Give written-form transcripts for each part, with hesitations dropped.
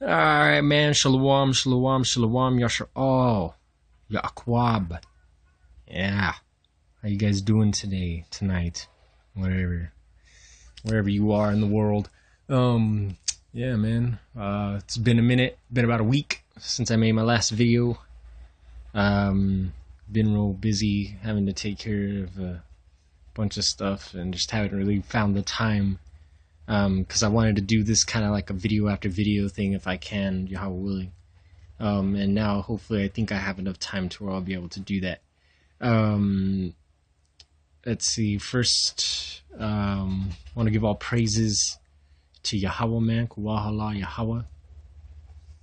Alright, man. Shalom, shalom, shalom, yasher. Oh, Yaakwab. Yeah. How you guys doing today, tonight? Wherever you are in the world. Yeah, man. It's been a minute. Been about a week since I made my last video. Been real busy having to take care of a bunch of stuff and just haven't really found the time. Because I wanted to do this kind of like a video after video thing if I can, Yahweh willing. And now hopefully I think I have enough time to where I'll be able to do that. Let's see. First, want to give all praises to Yahweh, man. Kuwahala Yahweh.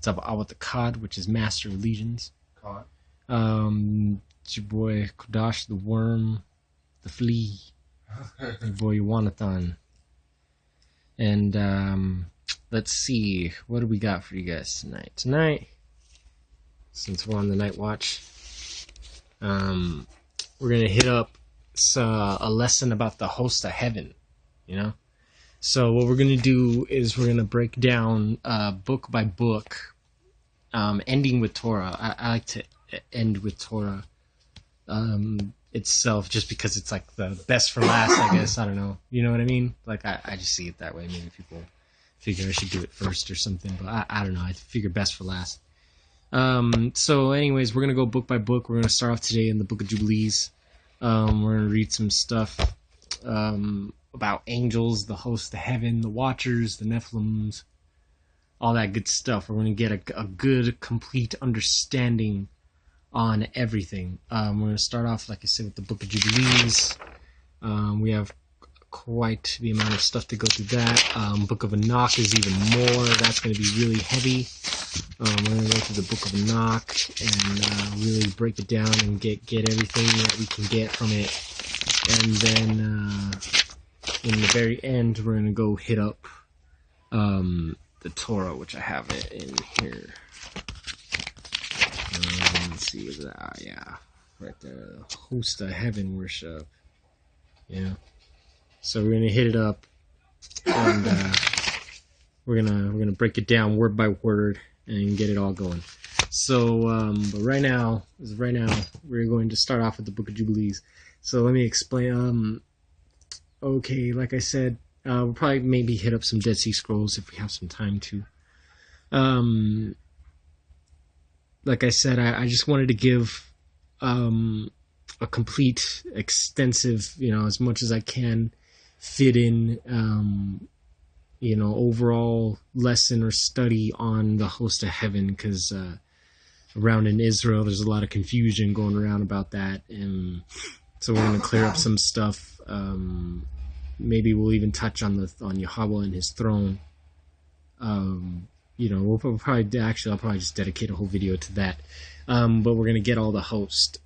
Tzava'awat the Kad, which is Master of Legions. It's your boy Kodash the Worm, the Flea. Your boy Wanathan. And let's see, what do we got for you guys tonight? Tonight, since we're on the night watch, we're gonna hit up a lesson about the host of heaven. You know, so what we're gonna do is we're gonna break down book by book, ending with Torah. I like to end with Torah itself, just because it's like the best for last, I guess. I don't know, you know what I mean? Like I just see it that way. Maybe people figure I should do it first or something, but I don't know. I figure best for last. So anyways, we're gonna go book by book. We're gonna start off today in the book of Jubilees. We're gonna read some stuff about angels, the host of heaven, the watchers, the Nephilims, all that good stuff. We're gonna get a good, complete understanding on everything. We're going to start off, like I said, with the Book of Jubilees. We have quite the amount of stuff to go through that. Book of Enoch is even more. That's going to be really heavy. We're going to go through the Book of Enoch and really break it down and get everything that we can get from it. And then in the very end, we're going to go hit up the Torah, which I have it in here. Let's see, yeah, right there, host of heaven worship. Yeah, so we're gonna hit it up, and we're gonna break it down word by word and get it all going. So, but right now, we're going to start off with the Book of Jubilees. So let me explain. Okay, like I said, we'll probably maybe hit up some Dead Sea Scrolls if we have some time to. Like I said, I just wanted to give a complete, extensive, as much as I can fit in, overall lesson or study on the host of heaven, because around in Israel, there's a lot of confusion going around about that, and so we're going to clear up some stuff. Maybe we'll even touch on Yahweh and his throne. We'll probably I'll probably just dedicate a whole video to that. But we're going to get all the host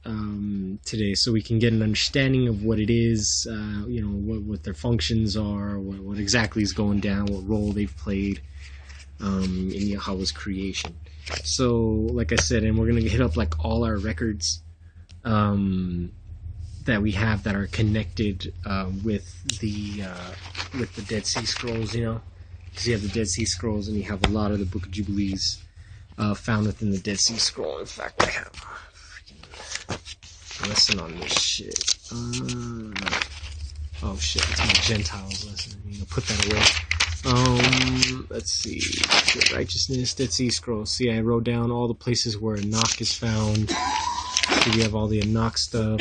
today, so we can get an understanding of what it is, what their functions are, what exactly is going down, what role they've played in Yahweh's creation. So, like I said, and we're going to hit up like all our records that we have that are connected with the Dead Sea Scrolls, because you have the Dead Sea Scrolls and you have a lot of the Book of Jubilees found within the Dead Sea Scroll. In fact, I have a freaking lesson on this shit. Oh shit, it's my Gentiles lesson. I'm gonna put that away. Let's see. Righteousness, Dead Sea Scrolls. See, I wrote down all the places where Enoch is found. So we have all the Enoch stuff.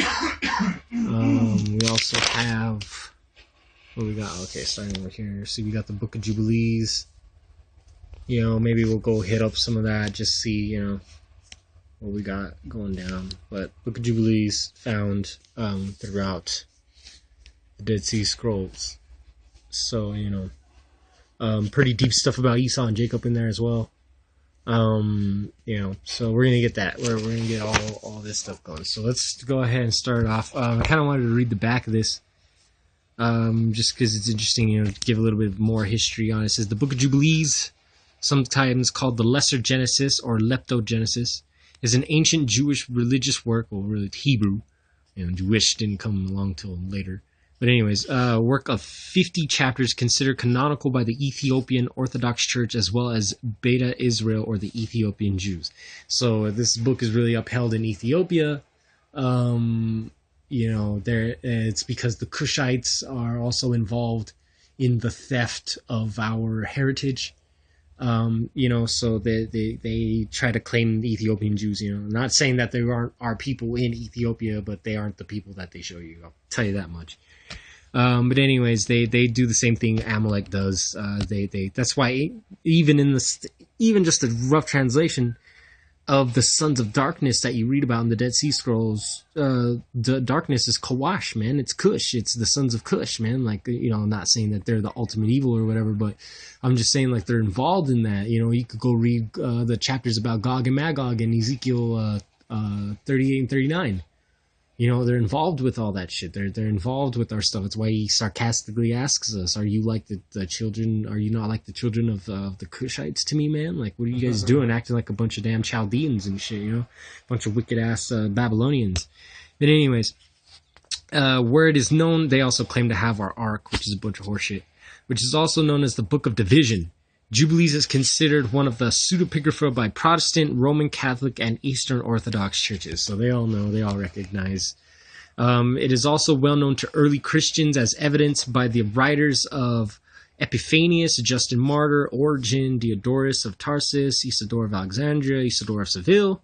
We also have... what we got? Okay, starting over here. See, we got the Book of Jubilees. Maybe we'll go hit up some of that, just see, what we got going down. But Book of Jubilees found throughout the Dead Sea Scrolls. So, pretty deep stuff about Esau and Jacob in there as well. So we're gonna get that. We're gonna get all this stuff going. So let's go ahead and start off. I kind of wanted to read the back of this. Just because it's interesting, give a little bit more history on it. It says the Book of Jubilees, sometimes called the Lesser Genesis or Leptogenesis, is an ancient Jewish religious work, well, really Hebrew. Jewish didn't come along till later. But anyways, work of 50 chapters considered canonical by the Ethiopian Orthodox Church as well as Beta Israel or the Ethiopian Jews. So this book is really upheld in Ethiopia. It's because the Cushites are also involved in the theft of our heritage. So they try to claim the Ethiopian Jews, not saying that there aren't our people in Ethiopia, but they aren't the people that they show you. I'll tell you that much. But anyways, they do the same thing Amalek does. That's why even just a rough translation of the sons of darkness that you read about in the Dead Sea Scrolls, the darkness is Kawash, man. It's Cush. It's the sons of Cush, man. Like, I'm not saying that they're the ultimate evil or whatever, but I'm just saying, like, they're involved in that. You could go read the chapters about Gog and Magog in Ezekiel 38 and 39. They're involved with all that shit. They're involved with our stuff. That's why he sarcastically asks us, are you like the children? Are you not like the children of the Cushites to me, man? Like, what are you guys doing? Acting like a bunch of damn Chaldeans and shit, A bunch of wicked-ass Babylonians. But anyways, where it is known, they also claim to have our Ark, which is a bunch of horseshit, which is also known as the Book of Division. Jubilees is considered one of the pseudepigrapha by Protestant, Roman Catholic, and Eastern Orthodox churches. So they all know, they all recognize. It is also well known to early Christians as evidenced by the writers of Epiphanius, Justin Martyr, Origen, Diodorus of Tarsus, Isidore of Alexandria, Isidore of Seville.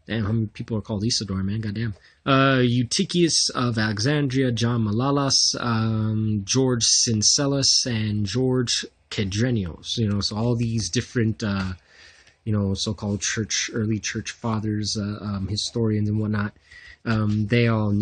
Damn, how many people are called Isidore, man? Goddamn. Eutychius of Alexandria, John Malalas, George Syncellus, and George Kedrenios, so all these different, so-called early church fathers, historians and whatnot, they all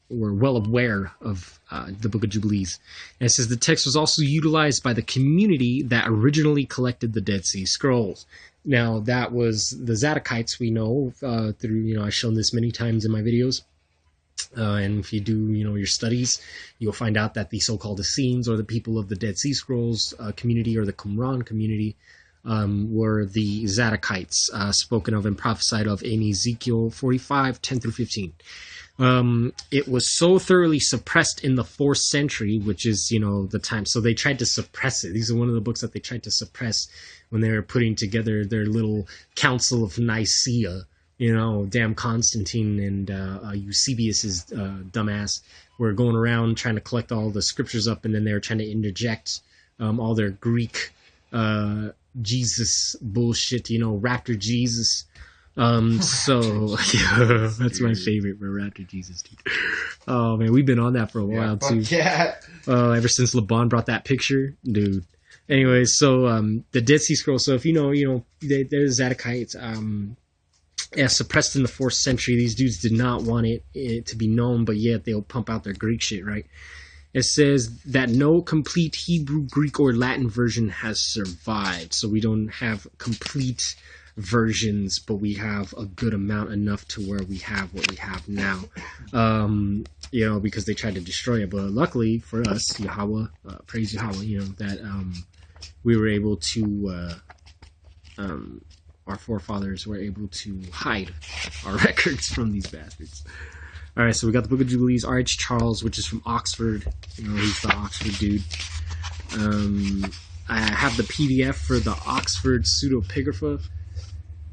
were well aware of the Book of Jubilees. And it says the text was also utilized by the community that originally collected the Dead Sea Scrolls. Now, that was the Zadokites, we know, through, I've shown this many times in my videos. And if you do, your studies, you'll find out that the so-called Essenes, or the people of the Dead Sea Scrolls community, or the Qumran community, were the Zadokites, spoken of and prophesied of in Ezekiel 45, 10 through 15. It was so thoroughly suppressed in the 4th century, which is, the time. So they tried to suppress it. These are one of the books that they tried to suppress when they were putting together their little Council of Nicaea. Damn Constantine and Eusebius's dumbass were going around trying to collect all the scriptures up, and then they were trying to interject all their Greek Jesus bullshit, Raptor Jesus. So yeah, that's my favorite, bro, Raptor Jesus, dude. Oh man, we've been on that for a while too. Yeah. Ever since LeBron brought that picture, dude. Anyway, so the Dead Sea Scrolls. So if there's Zadokites. Suppressed in the 4th century. These dudes did not want it to be known, but yet they'll pump out their Greek shit, right? It says that no complete Hebrew, Greek, or Latin version has survived. So we don't have complete versions, but we have a good amount, enough to where we have what we have now. Because they tried to destroy it. But luckily for us, Yahweh, praise Yahweh, that we were able to... our forefathers were able to hide our records from these bastards. All right, so we got the Book of Jubilees, R.H. Charles, which is from Oxford. He's the Oxford dude. I have the PDF for the Oxford pseudepigrapha.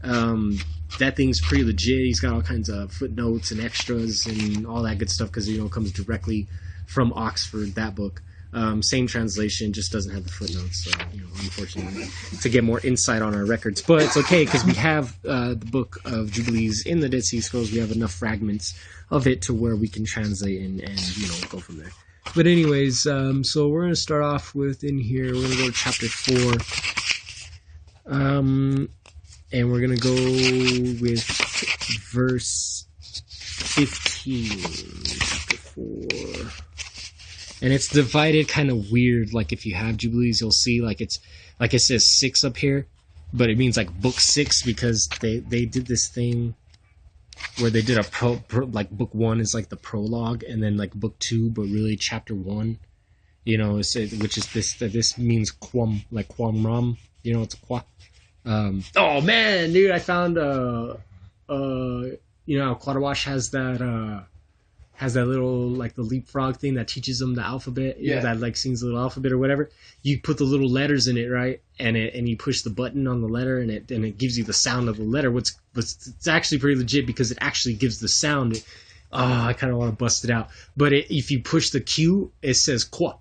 That thing's pretty legit. He's got all kinds of footnotes and extras and all that good stuff because, it comes directly from Oxford, that book. Same translation, just doesn't have the footnotes, so, unfortunately, to get more insight on our records. But it's okay, because we have the Book of Jubilees in the Dead Sea Scrolls. We have enough fragments of it to where we can translate and go from there. But anyways, so we're going to start off with, in here, we're going to go to chapter 4. And we're going to go with verse 15, chapter 4. And it's divided kind of weird. Like if you have Jubilees, you'll see like it says 6 up here, but it means like book 6 because they did this thing where they did like book 1 is like the prologue, and then like book 2, but really chapter 1, which is this means quam, like quam ram, it's a qua. Oh man, dude, I found Quadawash has has that little, like, the leapfrog thing that teaches them the alphabet. You know, that, like, sings the little alphabet or whatever. You put the little letters in it, right? And you push the button on the letter, and it gives you the sound of the letter. It's actually pretty legit because it actually gives the sound. I kind of want to bust it out. But if you push the Q, it says qua.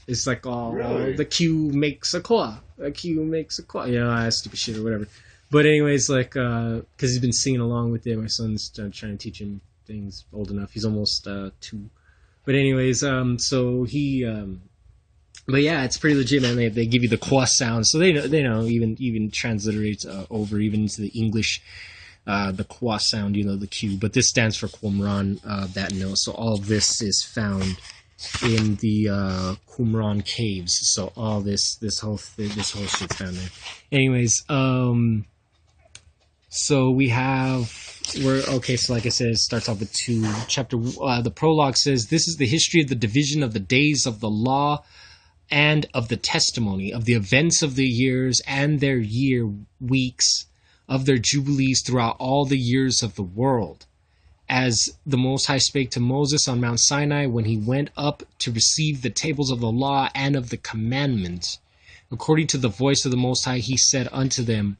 It's like, the Q makes a qua. A Q makes a qua. You know, that stupid shit or whatever. But anyways, like, because he's been singing along with it. My son's trying to teach him things. Old enough. He's almost 2. But anyways, so he... but yeah, it's pretty legit, man. They give you the qua sound. So they know even transliterates over even into the English, the qua sound, you know, the Q. But this stands for Qumran, that note. So all of this is found in the Qumran caves. So all this whole shit's found there. Anyways, so we have, so like I said, it starts off with 2. The prologue says, "This is the history of the division of the days of the law and of the testimony, of the events of the years and their weeks, of their jubilees throughout all the years of the world. As the Most High spake to Moses on Mount Sinai when he went up to receive the tables of the law and of the commandments. According to the voice of the Most High, he said unto him,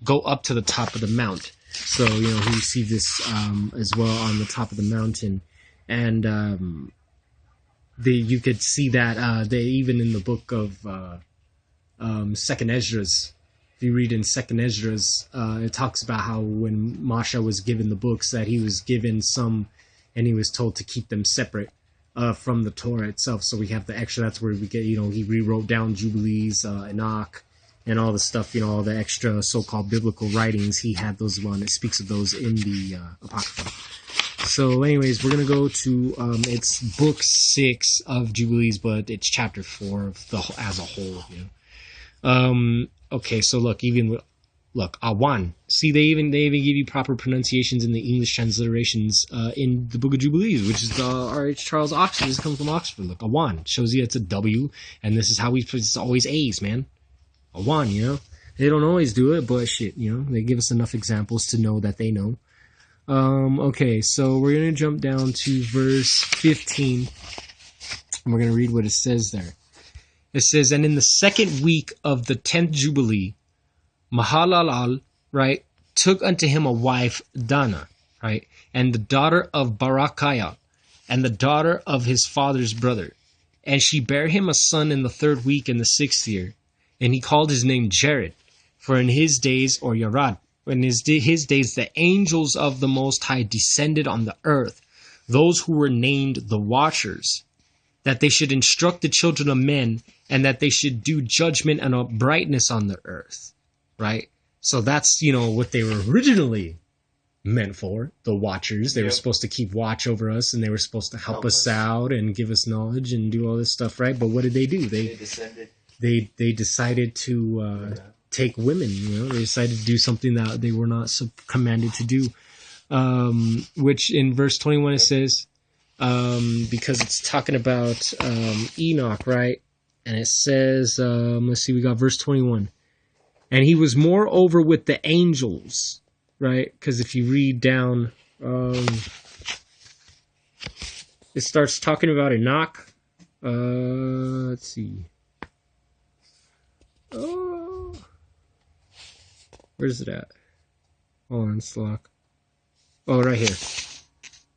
go up to the top of the mount." So, you know, he received this as well on the top of the mountain. And you could see that even in the book of Second Esdras. If you read in Second Esdras, it talks about how when Moshe was given the books, that he was given some, and he was told to keep them separate from the Torah itself. So we have the extra. That's where we get, you know, he rewrote down Jubilees, Enoch, and all the stuff, you know, all the extra so-called biblical writings. He had those one. It speaks of those in the Apocrypha. So anyways, we're going to go to, it's book 6 of Jubilees, but it's chapter 4 of as a whole, you know. Okay, so look, Awan. See, they even give you proper pronunciations in the English transliterations in the Book of Jubilees, which is the R.H. Charles Oxford. This comes from Oxford. Look, Awan shows you it's a W, and this is how it's always A's, man. Awan, you know. They don't always do it, but shit, you know, they give us enough examples to know that they know. Okay, so we're going to jump down to verse 15, and we're going to read what it says there. It says, "And in the 2nd week of the 10th Jubilee, Mahalalel, right, took unto him a wife, Dana, right, and the daughter of Barakiah, and the daughter of his father's brother. And she bare him a son in the 3rd week in the 6th year, and he called his name Jared, for in his days, or Yarad, in his days the angels of the Most High descended on the earth, those who were named the Watchers, that they should instruct the children of men, and that they should do judgment and uprightness on the earth." Right? So that's, you know, what they were originally meant for, the Watchers. They were supposed to keep watch over us, and they were supposed to help us out and give us knowledge and do all this stuff, right? But what did they do? They decided to take women, you know. They decided to do something that they were not commanded to do. Which in verse 21 it says, because it's talking about Enoch, right? And it says, let's see, we got verse 21. "And he was moreover with the angels," right? Because if you read down, it starts talking about Enoch. Let's see. Oh, where's it at? Hold on, Slack. Oh, right here.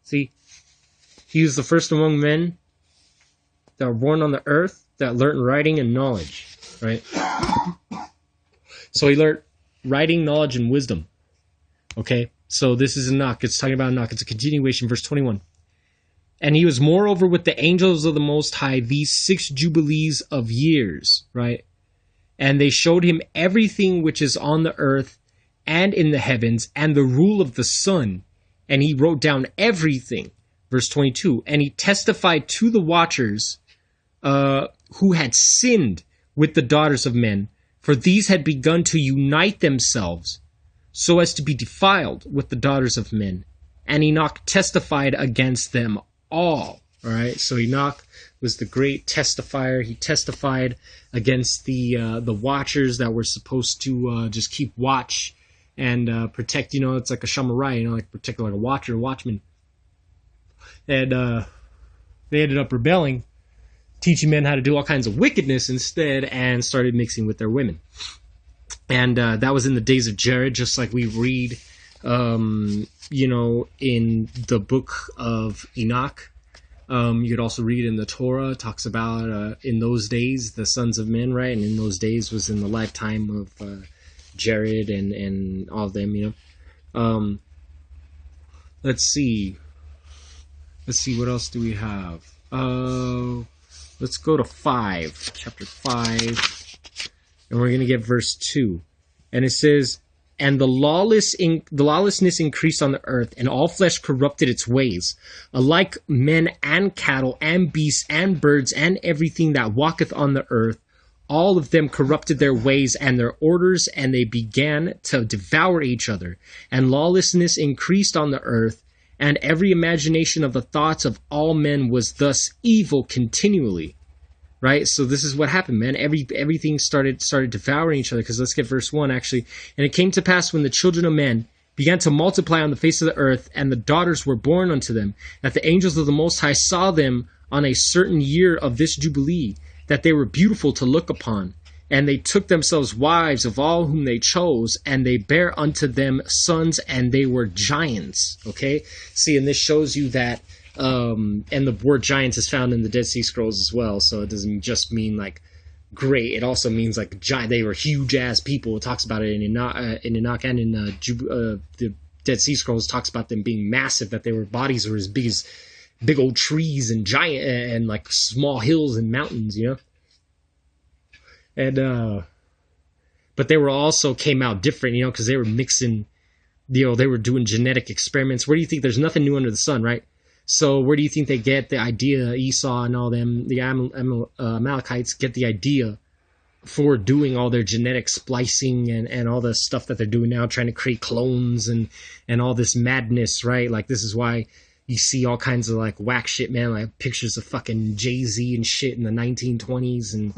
See? "He was the first among men that were born on the earth that learned writing and knowledge," right? So he learned writing, knowledge, and wisdom. Okay? So this is Enoch. It's talking about Enoch. It's a continuation, verse 21. "And he was moreover with the angels of the Most High these 6 jubilees of years," right? "And they showed him everything which is on the earth and in the heavens, and the rule of the sun. And he wrote down everything." Verse 22, "And he testified to the Watchers who had sinned with the daughters of men, for these had begun to unite themselves so as to be defiled with the daughters of men. And Enoch testified against them all." All right, so Enoch was the great testifier. He testified against the Watchers that were supposed to just keep watch and protect. You know, it's like a Shamurai, you know, like protect, like a watcher, watchman. And they ended up rebelling, teaching men how to do all kinds of wickedness instead, and started mixing with their women. And that was in the days of Jared, just like we read, in the book of Enoch. You could also read in the Torah, it talks about in those days, the sons of men, right? And in those days was in the lifetime of Jared and all of them, let's see. What else do we have? Let's go to chapter 5, and we're going to get verse 2. And it says, and the lawlessness increased on the earth, and all flesh corrupted its ways, alike men and cattle and beasts and birds and everything that walketh on the earth. All of them corrupted their ways and their orders, and they began to devour each other. And lawlessness increased on the earth, and every imagination of the thoughts of all men was thus evil continually. Right? So this is what happened, man. Everything started devouring each other. Because let's get verse 1, actually. And it came to pass when the children of men began to multiply on the face of the earth, and the daughters were born unto them, that the angels of the Most High saw them on a certain year of this Jubilee, that they were beautiful to look upon. And they took themselves wives of all whom they chose, and they bare unto them sons, and they were giants. Okay? See, and this shows you that, and the word giants is found in the Dead Sea Scrolls as well, so it doesn't just mean like great, it also means like giant. They were huge ass people. It talks about it in Enoch and in the Dead Sea Scrolls talks about them being massive, that their bodies were as big as big old trees and giant and like small hills and mountains, and but they were also came out different, because they were mixing, they were doing genetic experiments. Where do you think, there's nothing new under the sun, right? So where do you think they get the idea, Esau and all them, the Amalekites get the idea for doing all their genetic splicing and all the stuff that they're doing now, trying to create clones and all this madness, right? Like, this is why you see all kinds of like whack shit, man, like pictures of fucking Jay-Z and shit in the 1920s and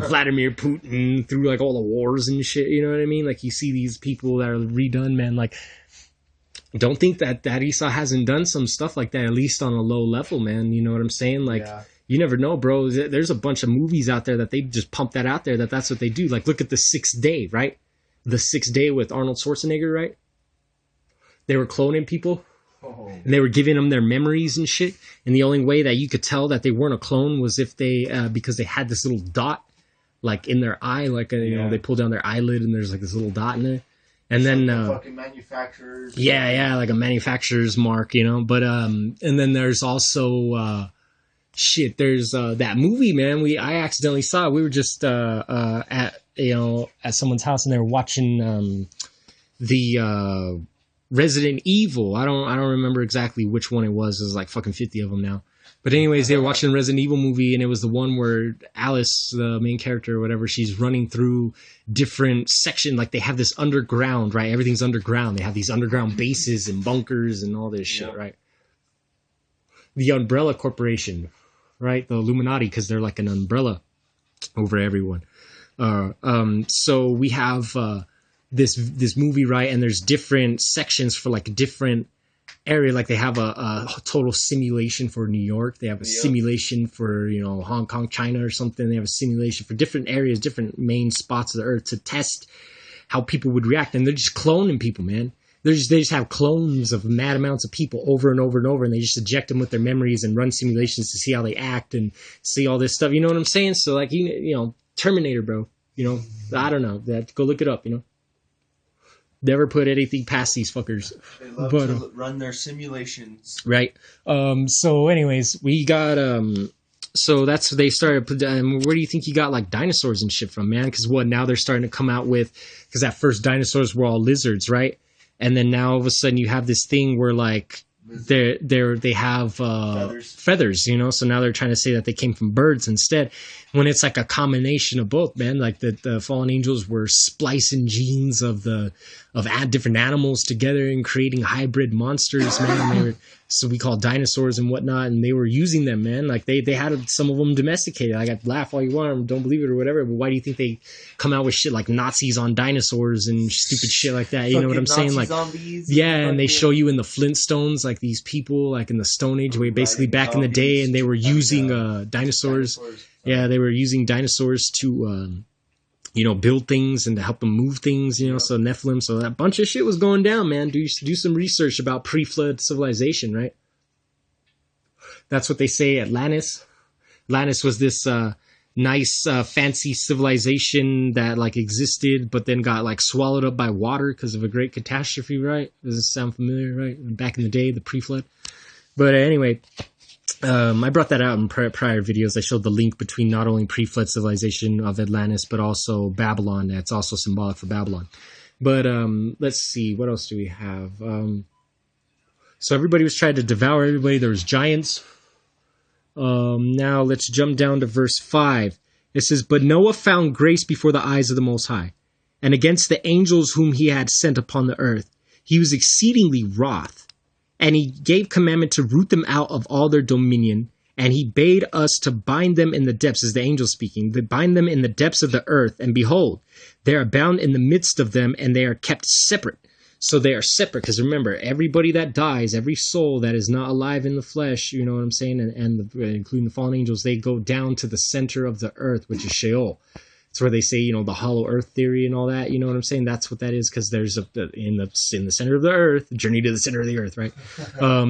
Vladimir Putin through like all the wars and shit, you know what I mean? Like, you see these people that are redone, man, like, don't think that Esau hasn't done some stuff like that, at least on a low level, man. You know what I'm saying? Like, You never know, bro. There's a bunch of movies out there that they just pump that out there, that's what they do. Like, look at The Sixth Day, right? The Sixth Day with Arnold Schwarzenegger, right? They were cloning people. And they were giving them their memories and shit. And the only way that you could tell that they weren't a clone was if they, because they had this little dot, like, in their eye. Like, they pull down their eyelid and there's, like, this little dot in there. And then fucking manufacturers. Yeah, like a manufacturer's mark, But and then there's also there's that movie, man. I accidentally saw it. We were just at someone's house and they were watching the Resident Evil. I don't remember exactly which one it was. There's like fucking 50 of them now. But anyways, they were watching the Resident Evil movie, and it was the one where Alice, the main character or whatever, she's running through different sections. Like, they have this underground, right? Everything's underground. They have these underground bases and bunkers and all this shit, right? The Umbrella Corporation, right? The Illuminati, because they're like an umbrella over everyone. So we have this movie, right? And there's different sections for like different area. Like, they have a total simulation for New York. They have a simulation for Hong Kong, China or something. They have a simulation for different areas, different main spots of the earth to test how people would react. And they're just cloning people, man. They just have clones of mad amounts of people over and over and over, and they just eject them with their memories and run simulations to see how they act and see all this stuff. You know what I'm saying? So like, Terminator, bro. I don't know. Go look it up. Never put anything past these fuckers. They love to run their simulations. Right. So anyways, we got, so that's, they started, where do you think you got like dinosaurs and shit from, man? Because now they're starting to come out with, because at first dinosaurs were all lizards, right? And then now all of a sudden you have this thing where like, they have feathers, So now they're trying to say that they came from birds instead, when it's like a combination of both, man. Like the fallen angels were splicing genes of different animals together and creating hybrid monsters, man. so we call dinosaurs and whatnot, and they were using them, man. Like they had some of them domesticated. Like, I laugh all you want, don't believe it or whatever, but why do you think they come out with shit like Nazis on dinosaurs and stupid shit like that? You know what I'm saying? Like, yeah, and they show you in the Flintstones, like these people, like in the Stone Age, way basically back in the day, and they were using dinosaurs. Yeah, they were using dinosaurs to build things and to help them move things, so Nephilim. So that bunch of shit was going down, man. Do some research about pre-flood civilization, right? That's what they say. Atlantis was this nice, fancy civilization that like existed, but then got like swallowed up by water because of a great catastrophe, right? Does this sound familiar, right? Back in the day, the pre-flood. But anyway, I brought that out in prior videos. I showed the link between not only pre-flood civilization of Atlantis, but also Babylon. That's also symbolic for Babylon. But let's see, what else do we have? So everybody was trying to devour everybody. There was giants. Now let's jump down to verse 5. It says, "But Noah found grace before the eyes of the Most High, and against the angels whom he had sent upon the earth, he was exceedingly wroth. And he gave commandment to root them out of all their dominion. And he bade us to bind them in the depths," is the angel speaking, "to bind them in the depths of the earth. And behold, they are bound in the midst of them, and they are kept separate." So they are separate, because remember, everybody that dies, every soul that is not alive in the flesh, you know what I'm saying, and including the fallen angels, they go down to the center of the earth, which is Sheol. It's where they say, the hollow earth theory and all that. You know what I'm saying? That's what that is, because there's in the center of the earth, journey to the center of the earth, right?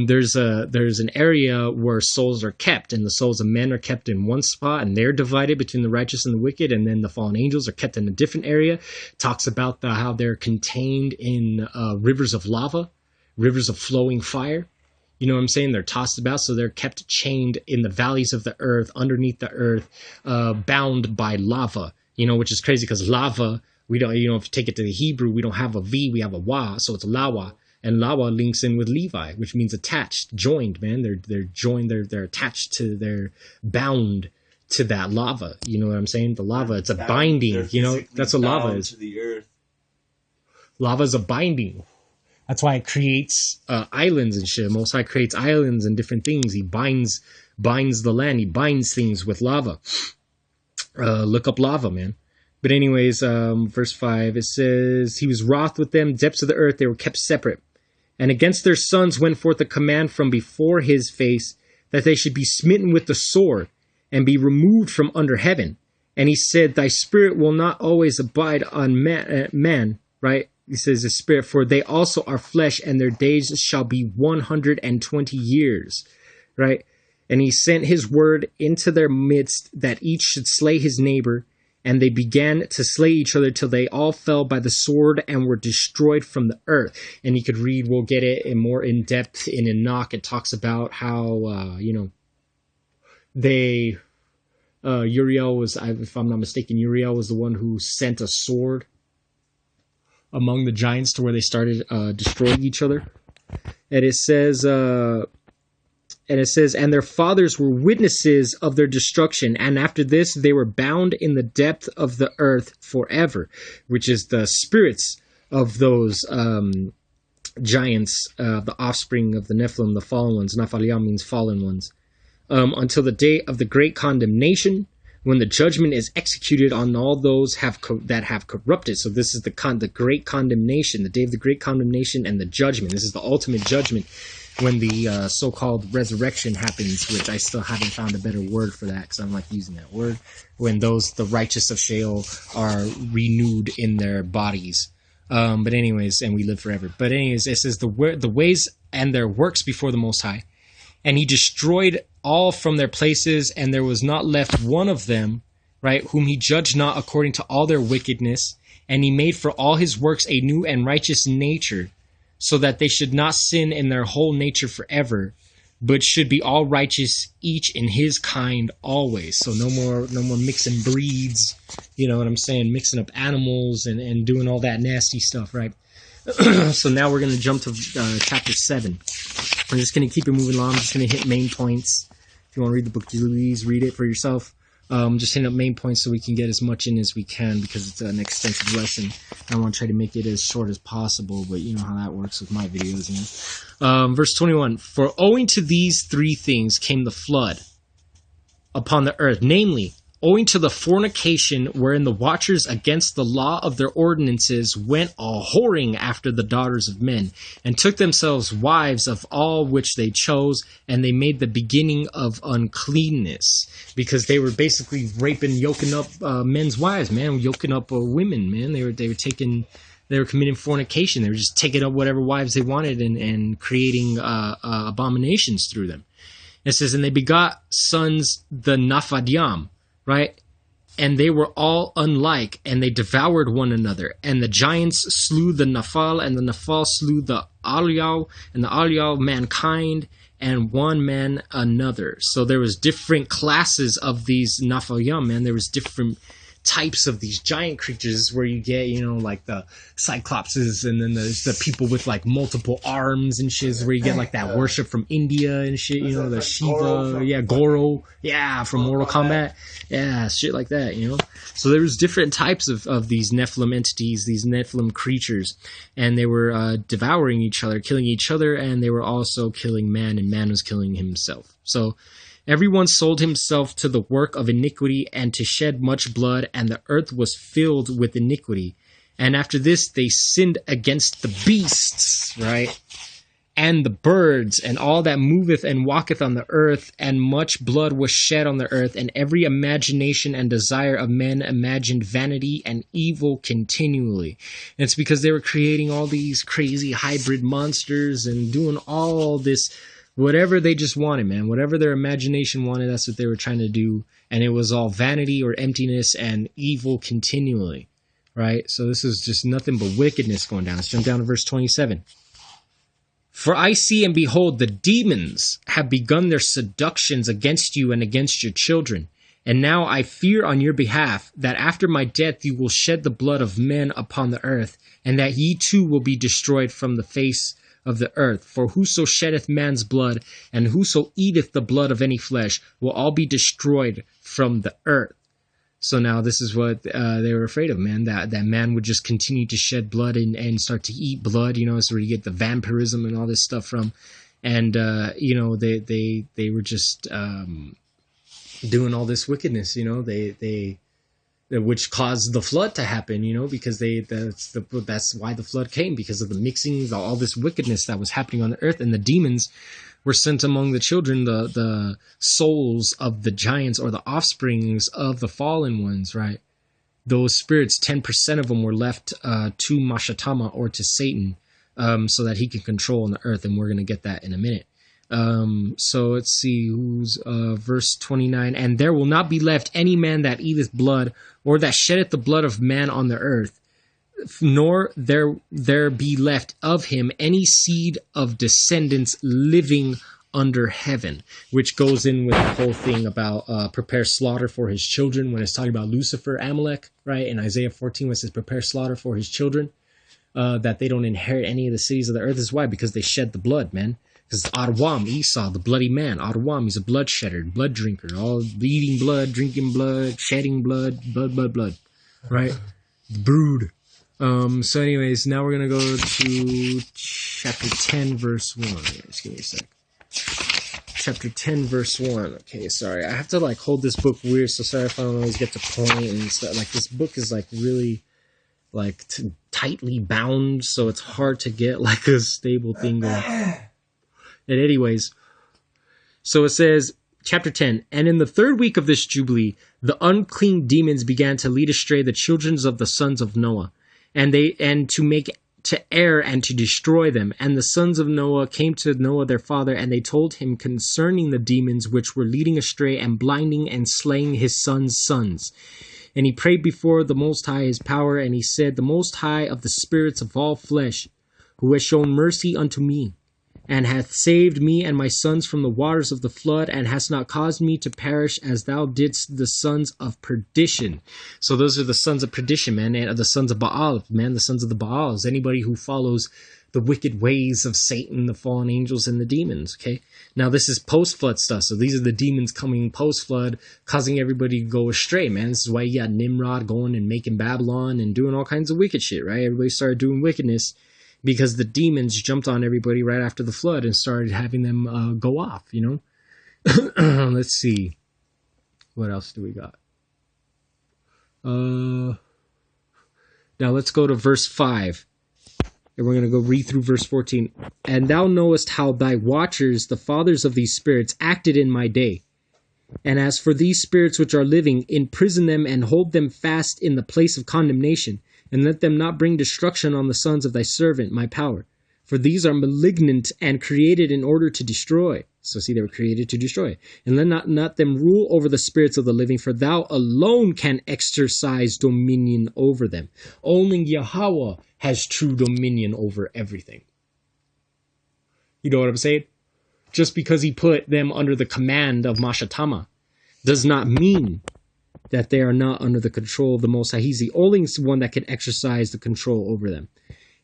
There's an area where souls are kept, and the souls of men are kept in one spot, and they're divided between the righteous and the wicked, and then the fallen angels are kept in a different area. Talks about how they're contained in rivers of lava, rivers of flowing fire. You know what I'm saying? They're tossed about, so they're kept chained in the valleys of the earth, underneath the earth, bound by lava. Which is crazy, because lava, we don't, if you take it to the Hebrew, we don't have a V, we have a wa, so it's lawa. And lawa links in with Levi, which means attached, joined, man. They're joined, they're attached to, they're bound to that lava. You know what I'm saying? The lava, it's a binding, that's what lava is. To the earth. Lava is a binding. That's why it creates islands and shit. Most High creates islands and different things. He binds the land, he binds things with lava. Look up lava, man. But anyways, verse 5, it says, "He was wroth with them, depths of the earth, they were kept separate. And against their sons went forth a command from before his face, that they should be smitten with the sword, and be removed from under heaven. And he said, Thy spirit will not always abide on man," right? He says, "the spirit, for they also are flesh, and their days shall be 120 years," right? "And he sent his word into their midst, that each should slay his neighbor. And they began to slay each other till they all fell by the sword and were destroyed from the earth." And you could read, we'll get it in more in depth in Enoch. It talks about how, Uriel was, if I'm not mistaken, Uriel was the one who sent a sword among the giants to where they started destroying each other. And it says, "And their fathers were witnesses of their destruction, and after this they were bound in the depth of the earth forever," which is the spirits of those giants, the offspring of the Nephilim, the fallen ones. Nephilim means fallen ones. "Until the day of the great condemnation, when the judgment is executed on all those that have corrupted." So this is the great condemnation, the day of the great condemnation and the judgment. This is the ultimate judgment, when the so-called resurrection happens, which I still haven't found a better word for that, because I don't like using that word. When the righteous of Sheol are renewed in their bodies. But anyways, and we live forever. But anyways, it says, "The ways and their works before the Most High. And he destroyed all from their places, and there was not left one of them, right, whom he judged not according to all their wickedness. And he made for all his works a new and righteous nature, so that they should not sin in their whole nature forever, but should be all righteous, each in his kind always." So no more mixing breeds, you know what I'm saying, mixing up animals and doing all that nasty stuff, right? So now we're going to jump to chapter 7. I'm just going to keep it moving along. I'm just going to hit main points. If you want to read the book Jubilees, read it for yourself. Just hitting up main points so we can get as much in as we can because it's an extensive lesson. I want to try to make it as short as possible, but you know how that works with my videos. Verse 21, for owing to these three things came the flood upon the earth, namely, owing to the fornication wherein the watchers against the law of their ordinances went a-whoring after the daughters of men, and took themselves wives of all which they chose, and they made the beginning of uncleanness. Because they were basically raping, yoking up men's wives, man, yoking up women, man. They were committing fornication. They were just taking up whatever wives they wanted and creating abominations through them. It says, and they begot sons the Naphadiam, right? And they were all unlike, and they devoured one another. And the giants slew the Nephal, and the Nephal slew the Alial, and the Alial mankind, and one man another. So there was different classes of these Nephilim, man. There was different types of these giant creatures where you get, you know, like the cyclopses, and then there's the people with like multiple arms and shit, where you get like that worship from India and shit, you know, the Shiva, Goro, from Mortal Kombat, shit like that, you know. So there was different types of these Nephilim entities, these Nephilim creatures, and they were devouring each other, killing each other, and they were also killing man, and man was killing himself. So everyone sold himself to the work of iniquity and to shed much blood, and the earth was filled with iniquity. And after this, they sinned against the beasts, right? And the birds, and all that moveth and walketh on the earth, and much blood was shed on the earth, and every imagination and desire of men imagined vanity and evil continually. And it's because they were creating all these crazy hybrid monsters and doing all this, whatever they just wanted, man. Whatever their imagination wanted, that's what they were trying to do. And it was all vanity or emptiness and evil continually, right? So this is just nothing but wickedness going down. Let's jump down to verse 27. For I see and behold, the demons have begun their seductions against you and against your children. And now I fear on your behalf that after my death you will shed the blood of men upon the earth, and that ye too will be destroyed from the face of the earth. For whoso sheddeth man's blood, and whoso eateth the blood of any flesh, will all be destroyed from the earth. So now this is what they were afraid of, man, that man would just continue to shed blood and start to eat blood, you know, so where you get the vampirism and all this stuff from. And, you know, they were just doing all this wickedness, you know, which caused the flood to happen, you know, because that's why the flood came, because of the mixing, all this wickedness that was happening on the earth. And the demons were sent among the children, the souls of the giants, or the offsprings of the fallen ones, right? Those spirits, 10% of them were left to Mastema, or to Satan, so that he can control on the earth. And we're going to get that in a minute. So let's see, who's verse 29. And there will not be left any man that eateth blood, or that sheddeth the blood of man on the earth, nor there be left of him any seed of descendants living under heaven. Which goes in with the whole thing about prepare slaughter for his children, when it's talking about Lucifer, Amalek, right? In Isaiah 14, when it says prepare slaughter for his children, that they don't inherit any of the cities of the earth. Is why? Because they shed the blood, man. Because Abram, Esau, the bloody man. Abram, he's a blood shedder, blood drinker, all eating blood, drinking blood, shedding blood, blood, right? The brood. So anyways, now we're going to go to chapter 10, verse 1. Just give me a sec. Chapter 10, verse 1. Okay, sorry. I have to, like, hold this book weird, so sorry if I don't always get to point and stuff. Like, this book is, like, really, like, tightly bound, so it's hard to get, like, a stable thing going. And anyways, so it says, chapter 10, and in the third week of this Jubilee, the unclean demons began to lead astray the children of the sons of Noah, and to err and to destroy them. And the sons of Noah came to Noah their father, and they told him concerning the demons which were leading astray and blinding and slaying his sons' sons. And he prayed before the Most High his power, and he said, the Most High of the spirits of all flesh, who has shown mercy unto me, and hath saved me and my sons from the waters of the flood, and hast not caused me to perish as thou didst the sons of perdition. So those are the sons of perdition, man, and the sons of Baal, man, the sons of the Baals. Anybody who follows the wicked ways of Satan, the fallen angels, and the demons. Okay, now this is post-flood stuff. So these are the demons coming post-flood, causing everybody to go astray, man. This is why you got Nimrod going and making Babylon and doing all kinds of wicked shit, right? Everybody started doing wickedness because the demons jumped on everybody right after the flood and started having them go off, you know? Let's see. What else do we got? Now let's go to verse 5. And we're going to go read through verse 14. And thou knowest how thy watchers, the fathers of these spirits, acted in my day. And as for these spirits which are living, imprison them and hold them fast in the place of condemnation, and let them not bring destruction on the sons of thy servant, my power. For these are malignant and created in order to destroy. So see, they were created to destroy. And let not them rule over the spirits of the living, for thou alone can exercise dominion over them. Only Yahweh has true dominion over everything. You know what I'm saying? Just because he put them under the command of Mastema does not mean that they are not under the control of the Most High. He's the only one that can exercise the control over them.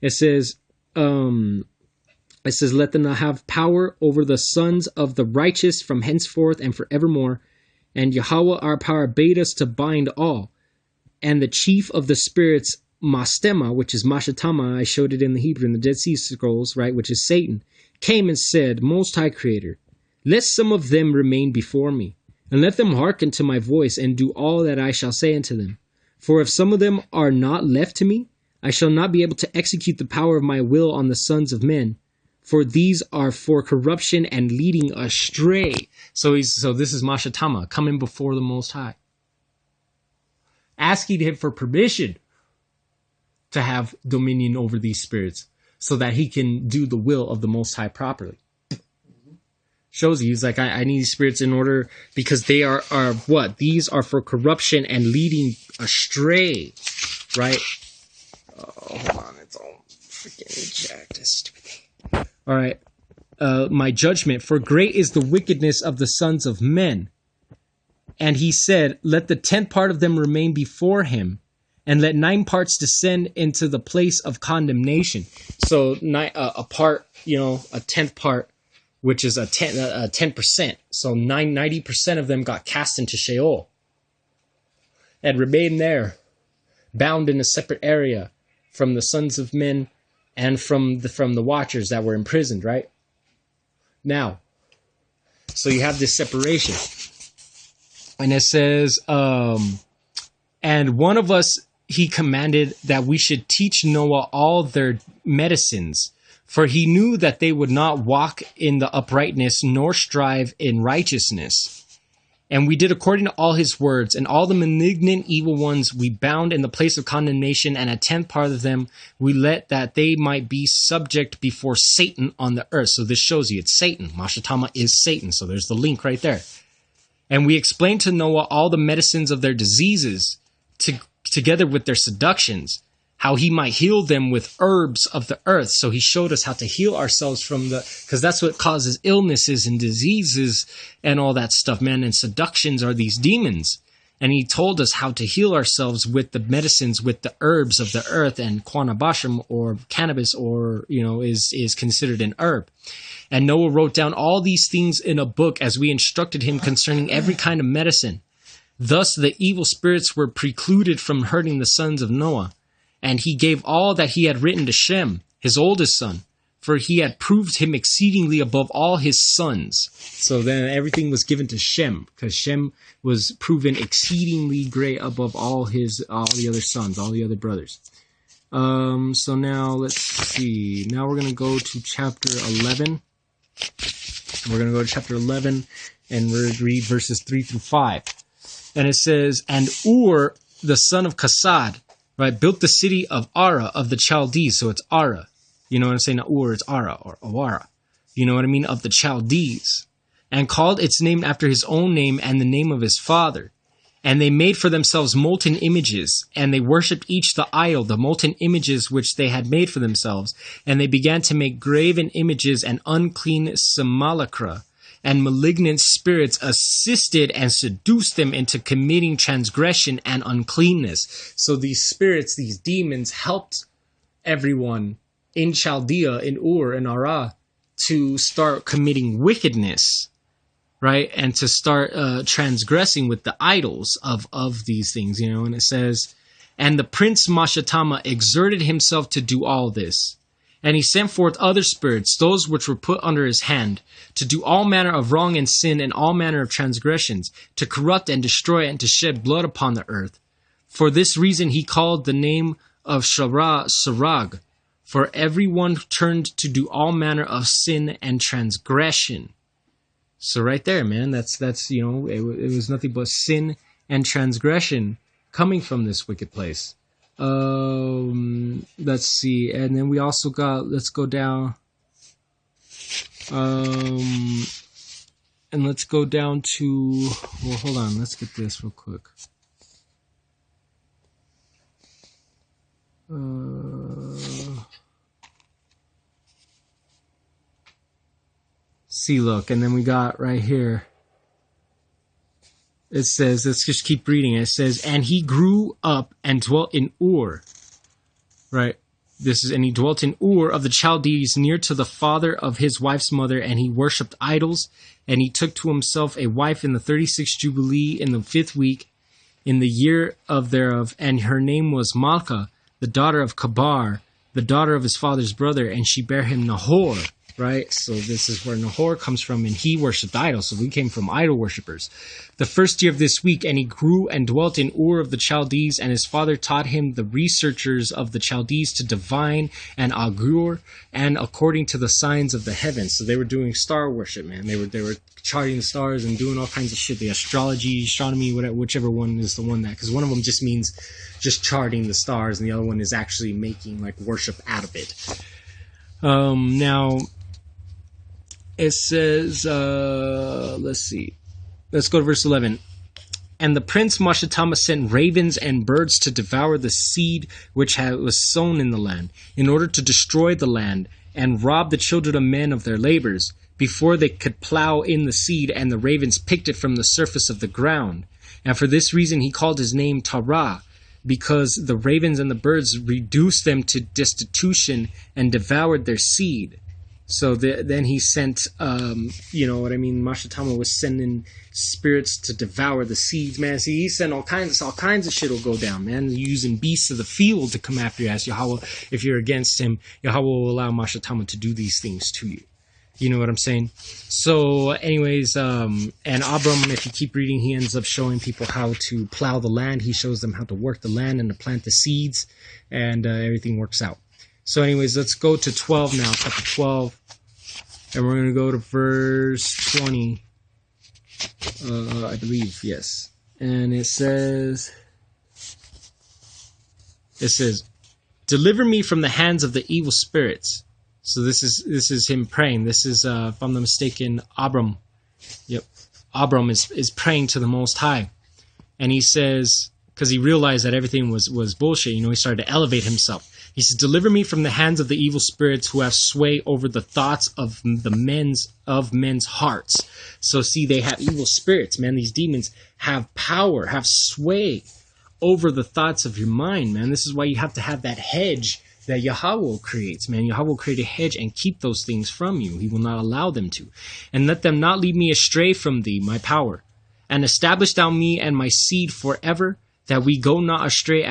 It says, let them not have power over the sons of the righteous from henceforth and forevermore. And Yahweh our power bade us to bind all. And the chief of the spirits, Mastema, which is Mashatama, I showed it in the Hebrew in the Dead Sea Scrolls, right, which is Satan, came and said, Most High Creator, let some of them remain before me, and let them hearken to my voice, and do all that I shall say unto them. For if some of them are not left to me, I shall not be able to execute the power of my will on the sons of men, for these are for corruption and leading astray. So this is Mashatama, coming before the Most High, asking him for permission to have dominion over these spirits, so that he can do the will of the Most High properly. Shows you, he's like, I need these spirits in order, because they are what? These are for corruption and leading astray, right? Oh, hold on, it's all freaking jacked. That's stupid thing. All right. My judgment, for great is the wickedness of the sons of men. And he said, let the 10th part of them remain before him, and let 9 parts descend into the place of condemnation. So a part, a 10th part, which is a 10%. So 90% of them got cast into Sheol and remained there, bound in a separate area from the sons of men and from the watchers that were imprisoned, right? Now, so you have this separation. And it says, and one of us, he commanded that we should teach Noah all their medicines, for he knew that they would not walk in the uprightness nor strive in righteousness. And we did according to all his words, and all the malignant evil ones we bound in the place of condemnation, and a 10th part of them we let that they might be subject before Satan on the earth. So this shows you it's Satan. Mashatama is Satan. So there's the link right there. And we explained to Noah all the medicines of their diseases, together with their seductions, how he might heal them with herbs of the earth. So he showed us how to heal ourselves because that's what causes illnesses and diseases and all that stuff, man. And seductions are these demons. And he told us how to heal ourselves with the medicines, with the herbs of the earth, and quanabasham, or cannabis, or, is considered an herb. And Noah wrote down all these things in a book as we instructed him concerning every kind of medicine. Thus the evil spirits were precluded from hurting the sons of Noah. And he gave all that he had written to Shem, his oldest son, for he had proved him exceedingly above all his sons. So then everything was given to Shem, because Shem was proven exceedingly great above all the other sons, all the other brothers. So now let's see. Now we're going to go to chapter 11. We're going to go to chapter 11 and we're going to read verses 3 through 5. And it says, and Ur, the son of Kasad, right, built the city of Ara of the Chaldees. So it's Ara. You know what I'm saying? Not Ur, it's Ara or Awara. You know what I mean? Of the Chaldees. And called its name after his own name and the name of his father. And they made for themselves molten images, and they worshipped each the idol, the molten images which they had made for themselves. And they began to make graven images and unclean simulacra. And malignant spirits assisted and seduced them into committing transgression and uncleanness. So these spirits, these demons, helped everyone in Chaldea, in Ur, in Ara, to start committing wickedness, right? And to start transgressing with the idols of these things, you know. And it says, and the prince Mastema exerted himself to do all this. And he sent forth other spirits, those which were put under his hand, to do all manner of wrong and sin and all manner of transgressions, to corrupt and destroy and to shed blood upon the earth. For this reason he called the name of Sarag, for everyone turned to do all manner of sin and transgression. So right there, man, that's you know, it was nothing but sin and transgression coming from this wicked place. Let's see, and then we also got, let's go down, and let's go down to, well, hold on, let's get this real quick. See, look, and then we got right here, it says, let's just keep reading it. It says, and he grew up and dwelt in Ur, right? And he dwelt in Ur of the Chaldees, near to the father of his wife's mother, and he worshipped idols, and he took to himself a wife in the 36th Jubilee in the 5th week, in the year of thereof, and her name was Malka, the daughter of Kabar, the daughter of his father's brother, and she bare him Nahor, right? So this is where Nahor comes from, and he worshipped idols. So we came from idol worshippers. The first year of this week, and he grew and dwelt in Ur of the Chaldees, and his father taught him the researchers of the Chaldees to divine and augur, and according to the signs of the heavens. So they were doing star worship, man. They were charting the stars and doing all kinds of shit. The astrology, astronomy, whatever, whichever one is the one that, because one of them just means just charting the stars, and the other one is actually making like worship out of it. Now, it says, let's see. Let's go to verse 11. And the prince Mastema sent ravens and birds to devour the seed which was sown in the land, in order to destroy the land and rob the children of men of their labors, before they could plow in the seed, and the ravens picked it from the surface of the ground. And for this reason he called his name Terah, because the ravens and the birds reduced them to destitution and devoured their seed. So then he sent, you know what I mean, Mastema was sending spirits to devour the seeds, man. See, he sent all kinds of shit will go down, man. Using beasts of the field to come after you. As Yahweh, if you're against him, Yahweh will allow Mastema to do these things to you. You know what I'm saying? So anyways, and Abram, if you keep reading, he ends up showing people how to plow the land. He shows them how to work the land and to plant the seeds, and everything works out. So anyways, let's go to 12 now, chapter 12, and we're going to go to verse 20, I believe, yes. And it says, deliver me from the hands of the evil spirits. So this is him praying. This is, if I'm not mistaken, Abram. Yep. Abram is praying to the Most High. And he says, because he realized that everything was bullshit, you know, he started to elevate himself. He says, deliver me from the hands of the evil spirits who have sway over the thoughts of men's hearts. So see, they have evil spirits, man. These demons have power, have sway over the thoughts of your mind, man. This is why you have to have that hedge that Yahweh creates, man. Yahweh will create a hedge and keep those things from you. He will not allow them to. And let them not lead me astray from thee, my power. And establish thou me and my seed forever, that we go not astray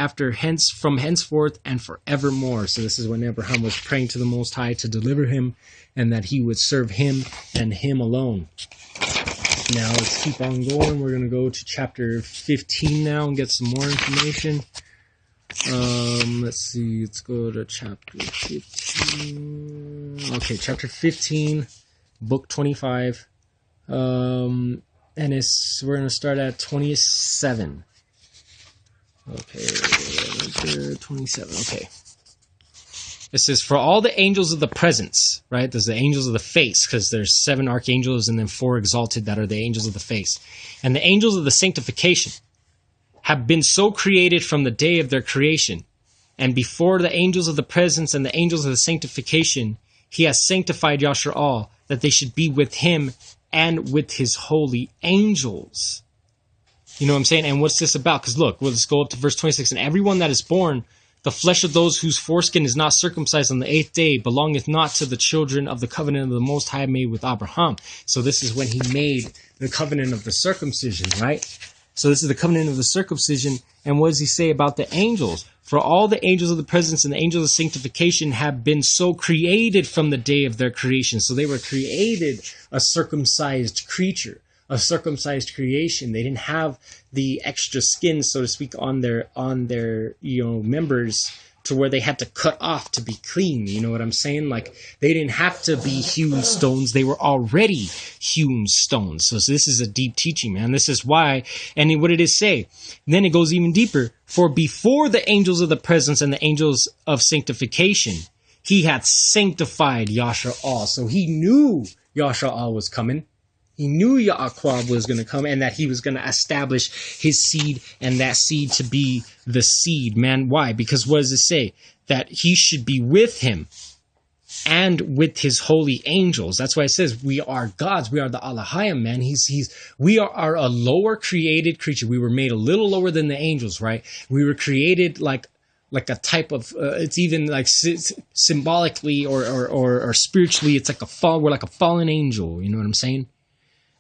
from henceforth and forevermore. So this is when Abraham was praying to the Most High to deliver him, and that he would serve him and him alone. Now let's keep on going. We're going to go to chapter 15 now and get some more information. Let's see. Let's go to chapter 15. Okay, chapter 15, book 25. And we're going to start at 27. Okay, 27. Okay. It says, for all the angels of the presence, right? There's the angels of the face, because there's 7 archangels and then 4 exalted that are the angels of the face. And the angels of the sanctification have been so created from the day of their creation. And before the angels of the presence and the angels of the sanctification, he has sanctified Yashar'al, that they should be with him and with his holy angels. You know what I'm saying? And what's this about? Because look, let's go up to verse 26. And everyone that is born The flesh of those whose foreskin is not circumcised on the 8th day belongeth not to the children of the covenant of the Most High made with Abraham. So this is when he made the covenant of the circumcision, right? So this is the covenant of the circumcision. And what does he say about the angels? For all the angels of the presence and the angels of sanctification have been so created from the day of their creation. So they were created a circumcised creature, a circumcised creation. They didn't have the extra skin, so to speak, on their members, to where they had to cut off to be clean. You know what I'm saying? Like, they didn't have to be hewn stones. They were already hewn stones. So this is a deep teaching, man. This is why. And what did it say? And then it goes even deeper. For before the angels of the presence and the angels of sanctification, he had sanctified Yashar'al. So he knew Yashar'al was coming. He knew Ya'aquab was going to come, and that he was going to establish his seed, and that seed to be the seed, man. Why? Because what does it say? That he should be with him and with his holy angels. That's why it says we are gods. We are the Alahayim, man. We are a lower created creature. We were made a little lower than the angels, right? We were created like a type of, it's even like symbolically or spiritually, it's like we're like a fallen angel. You know what I'm saying?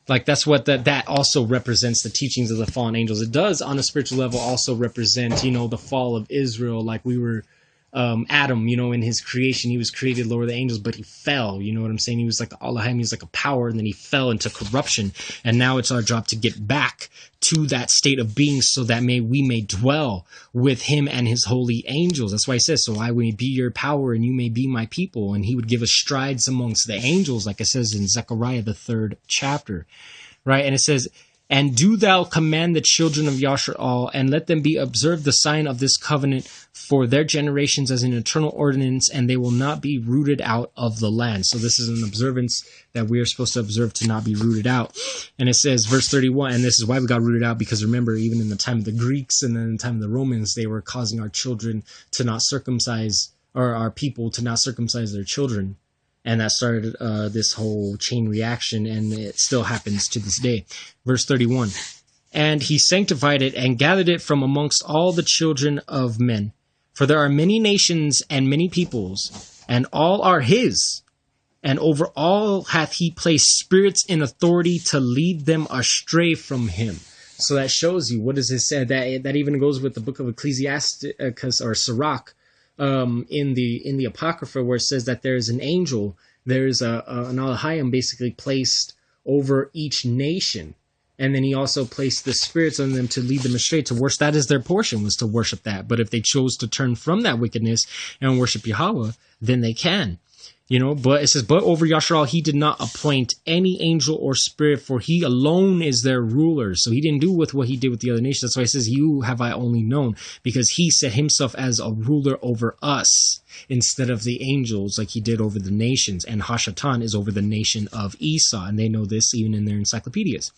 Like, that's what that also represents, the teachings of the fallen angels. It does, on a spiritual level, also represent, the fall of Israel. Like, we were Adam, in his creation, he was created lower than the angels, but he fell. You know what I'm saying? He was like Allahim, he was like a power, and then he fell into corruption. And now it's our job to get back to that state of being, so that we may dwell with him and his holy angels. That's why he says, so I will be your power and you may be my people. And he would give us strides amongst the angels, like it says in Zechariah, the 3rd chapter, right? And it says, and do thou command the children of Yashar'al, and let them be observed the sign of this covenant for their generations as an eternal ordinance, and they will not be rooted out of the land. So this is an observance that we are supposed to observe, to not be rooted out. And it says, verse 31, and this is why we got rooted out, because remember, even in the time of the Greeks and then in the time of the Romans, they were causing our children to not circumcise, or our people to not circumcise their children. And that started this whole chain reaction, and it still happens to this day. Verse 31, and he sanctified it and gathered it from amongst all the children of men. For there are many nations and many peoples, and all are his. And over all hath he placed spirits in authority to lead them astray from him. So that shows you, what does it say? That even goes with the book of Ecclesiasticus or Sirach. In the Apocrypha, where it says that there is an angel, there is an Alahayim basically placed over each nation, and then he also placed the spirits on them to lead them astray, to worship. That is their portion, was to worship that. But if they chose to turn from that wickedness and worship Yahweh, then they can. But it says, but over Yashar'al he did not appoint any angel or spirit, for he alone is their ruler. So he didn't do with what he did with the other nations. That's why he says, you have I only known, because he set himself as a ruler over us instead of the angels, like he did over the nations. And Hashatan is over the nation of Esau, and they know this even in their encyclopedias.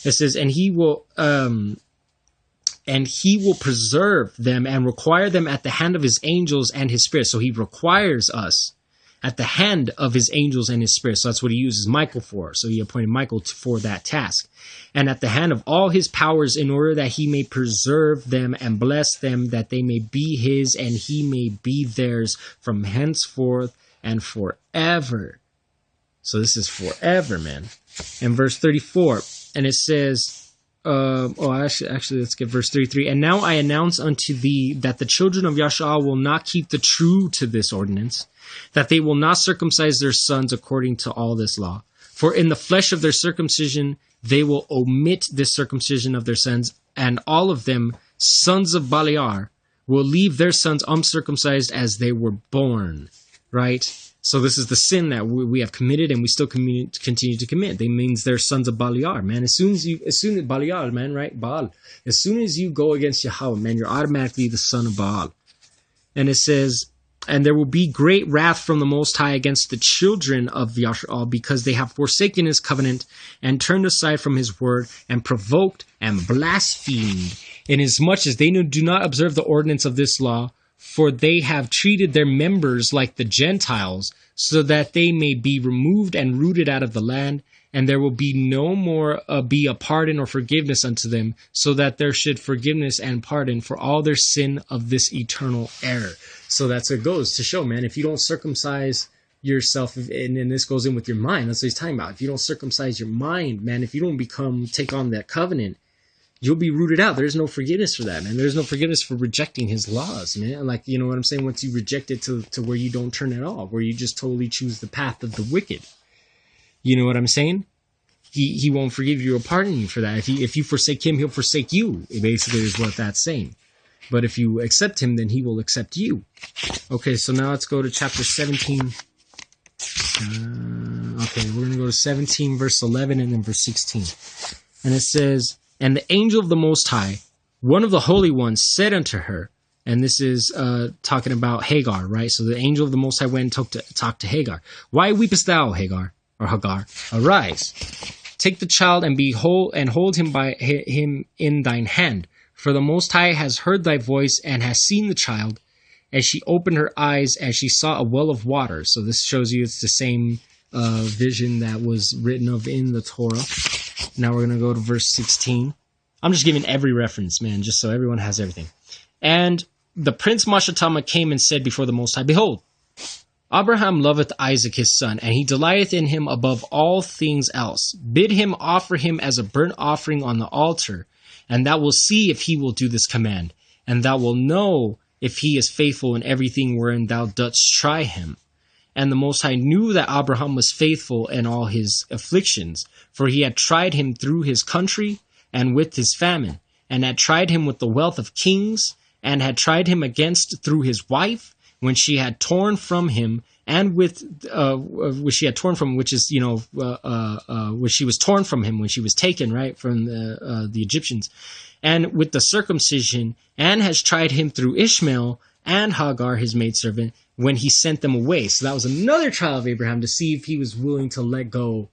It says, and he will preserve them and require them at the hand of his angels and his spirit. So he requires us at the hand of his angels and his spirit. So that's what he uses Michael for. So he appointed Michael for that task. And at the hand of all his powers, in order that he may preserve them and bless them, that they may be his and he may be theirs from henceforth and forever. So this is forever, man. And verse 34, and it says, actually, let's get verse 33. And now I announce unto thee that the children of Yashar'al will not keep the true to this ordinance, that they will not circumcise their sons according to all this law. For in the flesh of their circumcision, they will omit this circumcision of their sons, and all of them, sons of Baliar, will leave their sons uncircumcised as they were born. Right? So this is the sin that we have committed, and we still continue to commit. They means they're sons of Baliar, man. As soon as Baliar, man, right? Baal. As soon as you go against Yahweh, man, you're automatically the son of Baal. And it says, and there will be great wrath from the Most High against the children of Yashar'al, because they have forsaken his covenant and turned aside from his word and provoked and blasphemed, inasmuch as they do not observe the ordinance of this law. For they have treated their members like the Gentiles, so that they may be removed and rooted out of the land, and there will be no more be a pardon or forgiveness unto them, so that there should forgiveness and pardon for all their sin of this eternal error. So that's what it goes to show, man. If you don't circumcise yourself, and this goes in with your mind, that's what he's talking about. If you don't circumcise your mind, man, if you don't take on that covenant, you'll be rooted out. There's no forgiveness for that, man. There's no forgiveness for rejecting his laws, man. Like, you know what I'm saying? Once you reject it to where you don't turn at all, where you just totally choose the path of the wicked. You know what I'm saying? He won't forgive you or pardon you for that. If you forsake him, he'll forsake you. It basically is what that's saying. But if you accept him, then he will accept you. Okay, so now let's go to chapter 17. Okay, we're going to go to 17, verse 11, and then verse 16. And it says, "And the angel of the Most High, one of the holy ones, said unto her," and this is talking about Hagar, right? So the angel of the Most High went and talked to Hagar. "Why weepest thou, Hagar? Or Hagar? Arise, take the child and hold him by him in thine hand. For the Most High has heard thy voice and has seen the child. And she opened her eyes and she saw a well of water." So this shows you it's the same vision that was written of in the Torah. Now we're going to go to verse 16. I'm just giving every reference, man, just so everyone has everything. "And the prince Mastema came and said before the Most High, Behold, Abraham loveth Isaac his son, and he delighteth in him above all things else. Bid him offer him as a burnt offering on the altar, and thou wilt see if he will do this command, and thou wilt know if he is faithful in everything wherein thou dost try him. And the Most High knew that Abraham was faithful in all his afflictions, for he had tried him through his country and with his famine, and had tried him with the wealth of kings, and had tried him through his wife, when she had torn from him, and which she had torn from, which is, which she was torn from him when she was taken, right, from the Egyptians, and with the circumcision, and has tried him through Ishmael and Hagar, his maidservant, when he sent them away." So that was another trial of Abraham to see if he was willing to let go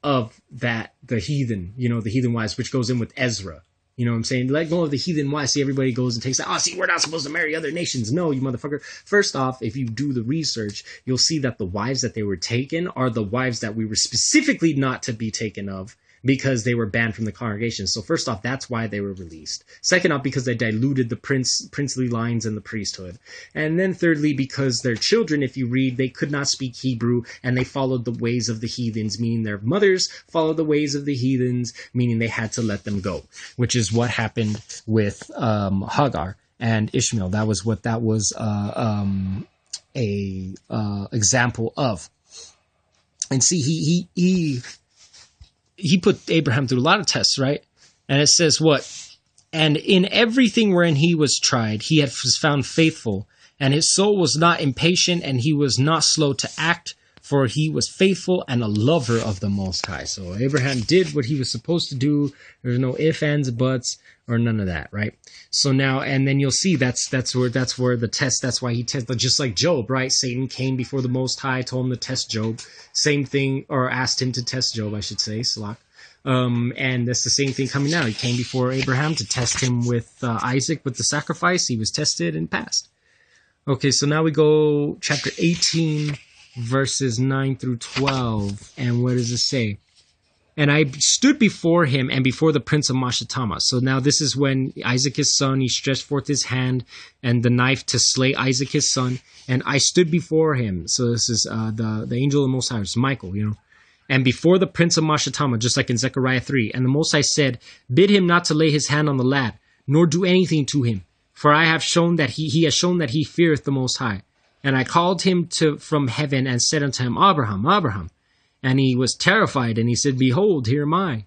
of the heathen, the heathen wives, which goes in with Ezra. You know what I'm saying? Let go of the heathen wives. See, everybody goes and takes that. "Oh, see, we're not supposed to marry other nations." No, you motherfucker. First off, if you do the research, you'll see that the wives that they were taken are the wives that we were specifically not to be taken of, because they were banned from the congregation. So first off, that's why they were released. Second off, because they diluted the princely lines and the priesthood. And then thirdly, because their children, if you read, they could not speak Hebrew, and they followed the ways of the heathens, meaning their mothers followed the ways of the heathens, meaning they had to let them go, which is what happened with Hagar and Ishmael. That was what that was a example of. And see, he put Abraham through a lot of tests, right? And it says what? "And in everything wherein he was tried, he was found faithful, and his soul was not impatient, and he was not slow to act, for he was faithful and a lover of the Most High." So Abraham did what he was supposed to do. There's no ifs, ands, buts, or none of that, right? So now, and then you'll see that's where the test, that's why he tested, just like Job, right? Satan came before the Most High, told him to test Job. Same thing, or asked him to test Job, I should say, Salak. And that's the same thing coming now. He came before Abraham to test him with Isaac, with the sacrifice. He was tested and passed. Okay, so now we go chapter 18, verses 9 through 12. And what does it say? "And I stood before him and before the prince of Mastema." So now this is when Isaac his son, he stretched forth his hand and the knife to slay Isaac his son. "And I stood before him." So this is the angel of the Most High, it's Michael, "And before the prince of Mastema," just like in Zechariah 3. "And the Most High said, Bid him not to lay his hand on the lad, nor do anything to him. For I have shown that he has shown that he feareth the Most High. And I called him from heaven and said unto him, Abraham, Abraham. And he was terrified, and he said, Behold, here am I.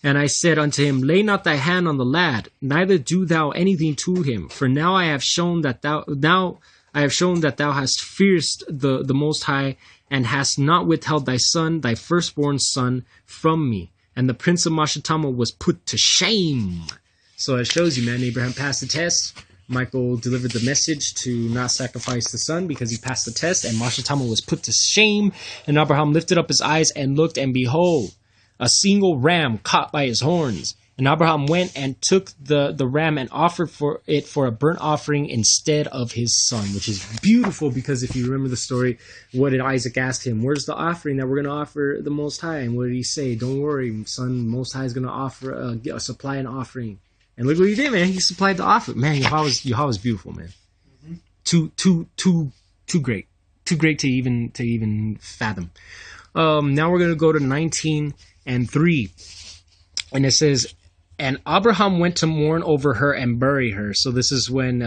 And I said unto him, Lay not thy hand on the lad, neither do thou anything to him. For now I have shown that thou hast feared the Most High, and hast not withheld thy son, thy firstborn son, from me. And the prince of Mastema was put to shame. So it shows you, man, Abraham passed the test. Michael delivered the message to not sacrifice the son because he passed the test, and Mastema was put to shame. And Abraham lifted up his eyes and looked, and behold, a single ram caught by his horns. And Abraham went and took the ram and offered for it for a burnt offering instead of his son, which is beautiful because if you remember the story, what did Isaac ask him? Where's the offering that we're going to offer the Most High? And what did he say? Don't worry, son, Most High is going to offer supply an offering. And look what he did, man. He supplied the offering. Man, Yahweh's beautiful, man. Mm-hmm. Too great. Too great to even fathom. Now we're going to go to 19:3. And it says, and Abraham went to mourn over her and bury her. So this is when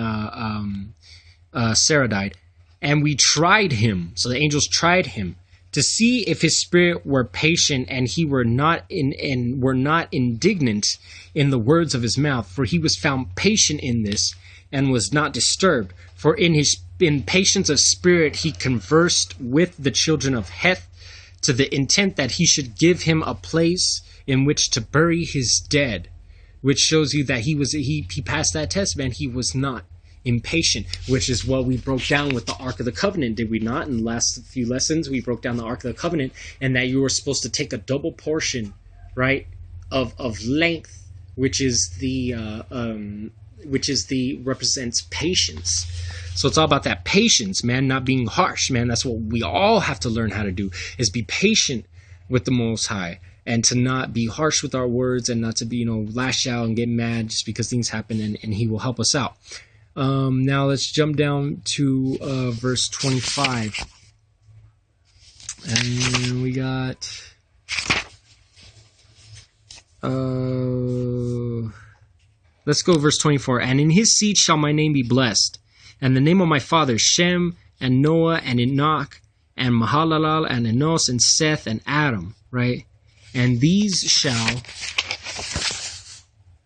Sarah died. And we tried him. So the angels tried him to see if his spirit were patient and he were not indignant in the words of his mouth. For he was found patient in this and was not disturbed. For in patience of spirit he conversed with the children of Heth to the intent that he should give him a place in which to bury his dead, which shows you that he passed that test, man. He was not impatient, which is what we broke down with the Ark of the Covenant, did we not? In the last few lessons, we broke down the Ark of the Covenant, and that you were supposed to take a double portion, right, of length, which is the represents patience. So it's all about that patience, man, not being harsh, man. That's what we all have to learn how to do, is be patient with the Most High. And to not be harsh with our words and not to be, lash out and get mad just because things happen, and he will help us out. Now let's jump down to verse 25. And we got... let's go verse 24. And in his seed shall my name be blessed, and the name of my fathers Shem and Noah and Enoch and Mahalalel and Enos and Seth and Adam, right? And these shall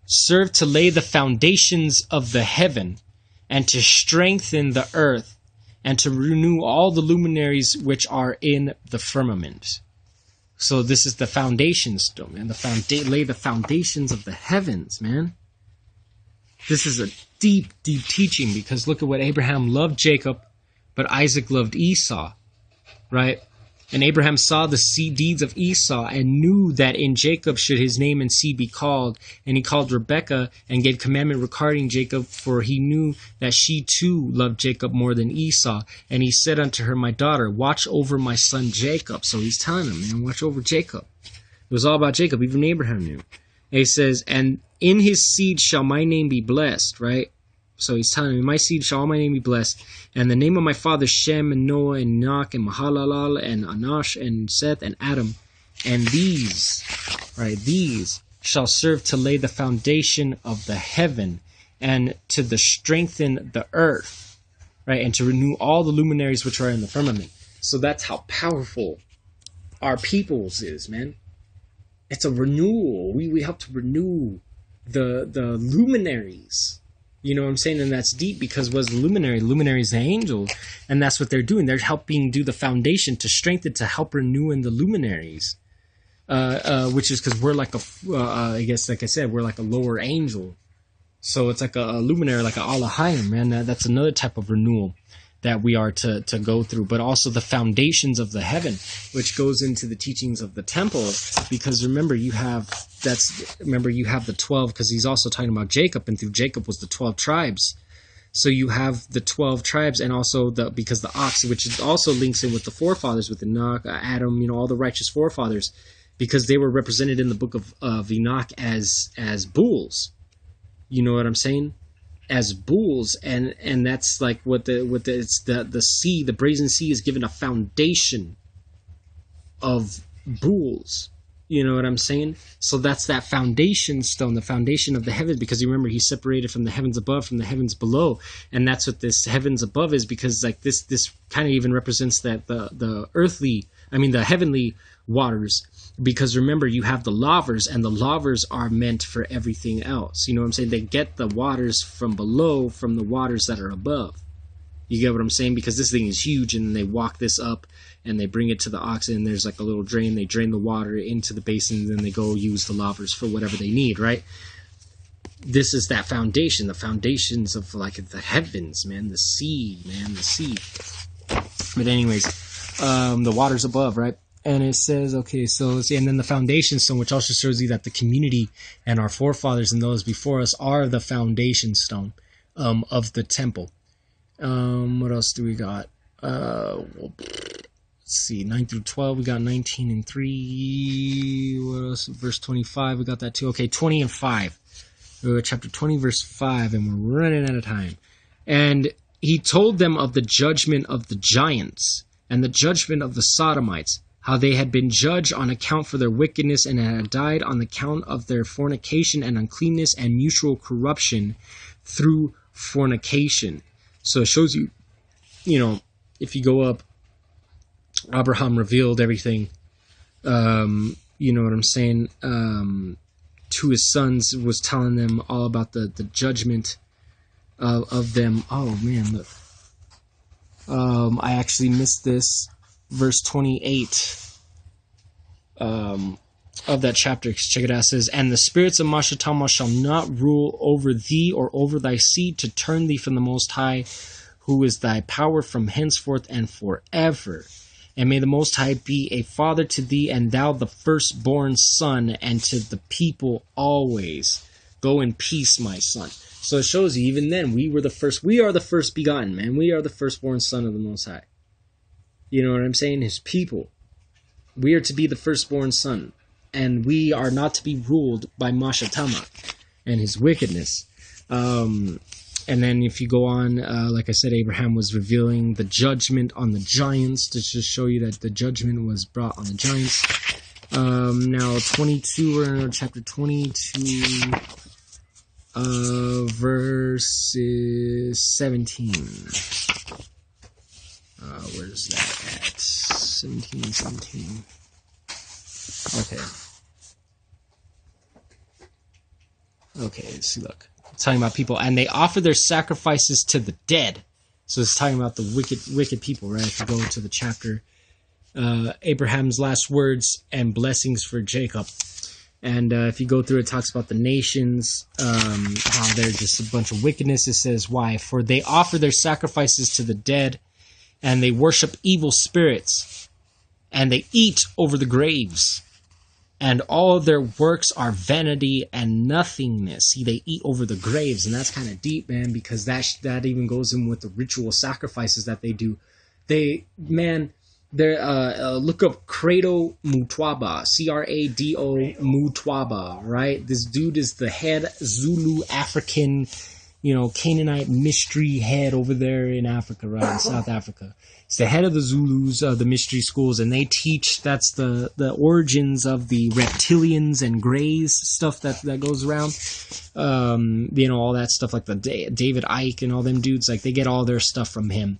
serve to lay the foundations of the heaven, and to strengthen the earth, and to renew all the luminaries which are in the firmament. So this is the foundation stone, man. Lay the foundations of the heavens, man. This is a deep, deep teaching, because look at what Abraham loved Jacob, but Isaac loved Esau, right? And Abraham saw the seed deeds of Esau and knew that in Jacob should his name and seed be called. And he called Rebekah and gave commandment regarding Jacob, for he knew that she too loved Jacob more than Esau. And he said unto her, my daughter, watch over my son Jacob. So he's telling him, man, watch over Jacob. It was all about Jacob. Even Abraham knew. And he says, and in his seed shall my name be blessed, right? So he's telling me, my seed shall all my name be blessed. And the name of my father Shem and Noah and Enoch and Mahalalel and Enosh and Seth and Adam. And these, right, these shall serve to lay the foundation of the heaven and to strengthen the earth, right? And to renew all the luminaries which are in the firmament. So that's how powerful our peoples is, man. It's a renewal. We help to renew the luminaries. You know what I'm saying? And that's deep, because what's the luminary? Luminary is the angel, and that's what they're doing. They're helping do the foundation to strengthen, to help renew in the luminaries, which is because we're like I guess, like I said, we're like a lower angel. So it's like a luminary, like an Alahayim, man. That's another type of renewal that we are to go through, but also the foundations of the heaven, which goes into the teachings of the temple, because remember you have the 12, because he's also talking about Jacob, and through Jacob was the 12 tribes. So you have the 12 tribes, and also because the ox, which also links in with the forefathers, with Enoch, Adam, all the righteous forefathers, because they were represented in the book of Enoch as bulls. You know what I'm saying? As bulls, and that's like the sea, the brazen sea is given a foundation of bulls. You know what I'm saying? So that's that foundation stone, the foundation of the heavens, because you remember he's separated from the heavens above, from the heavens below, and that's what this heavens above is, because like this kind of even represents that the heavenly waters. Because remember, you have the lavers, and the lavers are meant for everything else. You know what I'm saying? They get the waters from below from the waters that are above. You get what I'm saying? Because this thing is huge, and they walk this up, and they bring it to the ox, and there's like a little drain. They drain the water into the basin, and then they go use the lavers for whatever they need, right? This is that foundation, the foundations of like the heavens, man, the sea, man, the sea. But anyways, the waters above, right? And it says, okay, so let's see, and then the foundation stone, which also shows you that the community and our forefathers and those before us are the foundation stone of the temple. What else do we got? Let's see, 9 through 12, we got 19 and 3. What else? Verse 25, we got that too. Okay, 20 and 5. Chapter 20, verse 5, and we're running out of time. And he told them of the judgment of the giants and the judgment of the Sodomites, how they had been judged on account for their wickedness and had died on account of their fornication and uncleanness and mutual corruption through fornication. So it shows you, if you go up, Abraham revealed everything, you know what I'm saying, to his sons, was telling them all about the judgment of them. Oh man, look. I actually missed this. Verse 28 of that chapter. Check it out. It says, and the spirits of Mastema shall not rule over thee or over thy seed to turn thee from the Most High, who is thy power from henceforth and forever. And may the Most High be a father to thee, and thou the firstborn son, and to the people always. Go in peace, my son. So it shows you, even then, we are the first begotten, man. We are the firstborn son of the Most High. You know what I'm saying? His people. We are to be the firstborn son. And we are not to be ruled by Mastema and his wickedness. And then if you go on, like I said, Abraham was revealing the judgment on the giants to just show you that the judgment was brought on the giants. Now 22, we're in chapter 22, verses 17. Where's that at? 17. Okay. Okay, let's see, look. It's talking about people, and they offer their sacrifices to the dead. So it's talking about the wicked people, right? If you go to the chapter, Abraham's last words and blessings for Jacob. And if you go through, it talks about the nations, how they're just a bunch of wickedness. It says, why? For they offer their sacrifices to the dead, and they worship evil spirits, and they eat over the graves, and all of their works are vanity and nothingness. See, they eat over the graves, and that's kind of deep, man, because that even goes in with the ritual sacrifices that they do. Look up Credo Mutwaba, Crado Mutwaba, right? This dude is the head Zulu African, Canaanite mystery head over there in Africa, right? In South Africa. It's the head of the Zulus, the mystery schools, and they teach that's the origins of the reptilians and greys stuff that goes around. All that stuff like the David Icke and all them dudes, like they get all their stuff from him.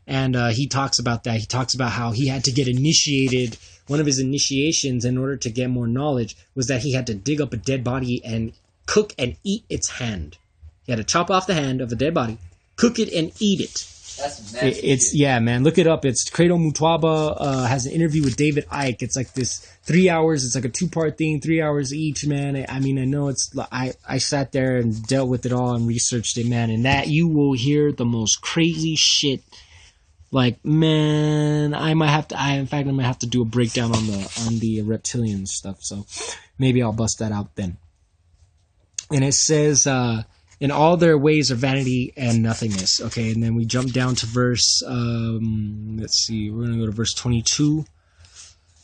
And he talks about that. He talks about how he had to get initiated. One of his initiations in order to get more knowledge was that he had to dig up a dead body and cook and eat its hand. He had to chop off the hand of a dead body, cook it, and eat it. That's nasty. Yeah, man. Look it up. It's Credo Mutwaba has an interview with David Icke. It's like this 3 hours. It's like a 2-part thing, 3 hours each, man. I mean, I know I sat there and dealt with it all and researched it, man. And that you will hear the most crazy shit. Like, man, I might have to do a breakdown on the reptilian stuff. So maybe I'll bust that out then. And it says, in all their ways are vanity and nothingness. Okay, and then we jump down to verse, let's see, we're going to go to verse 22.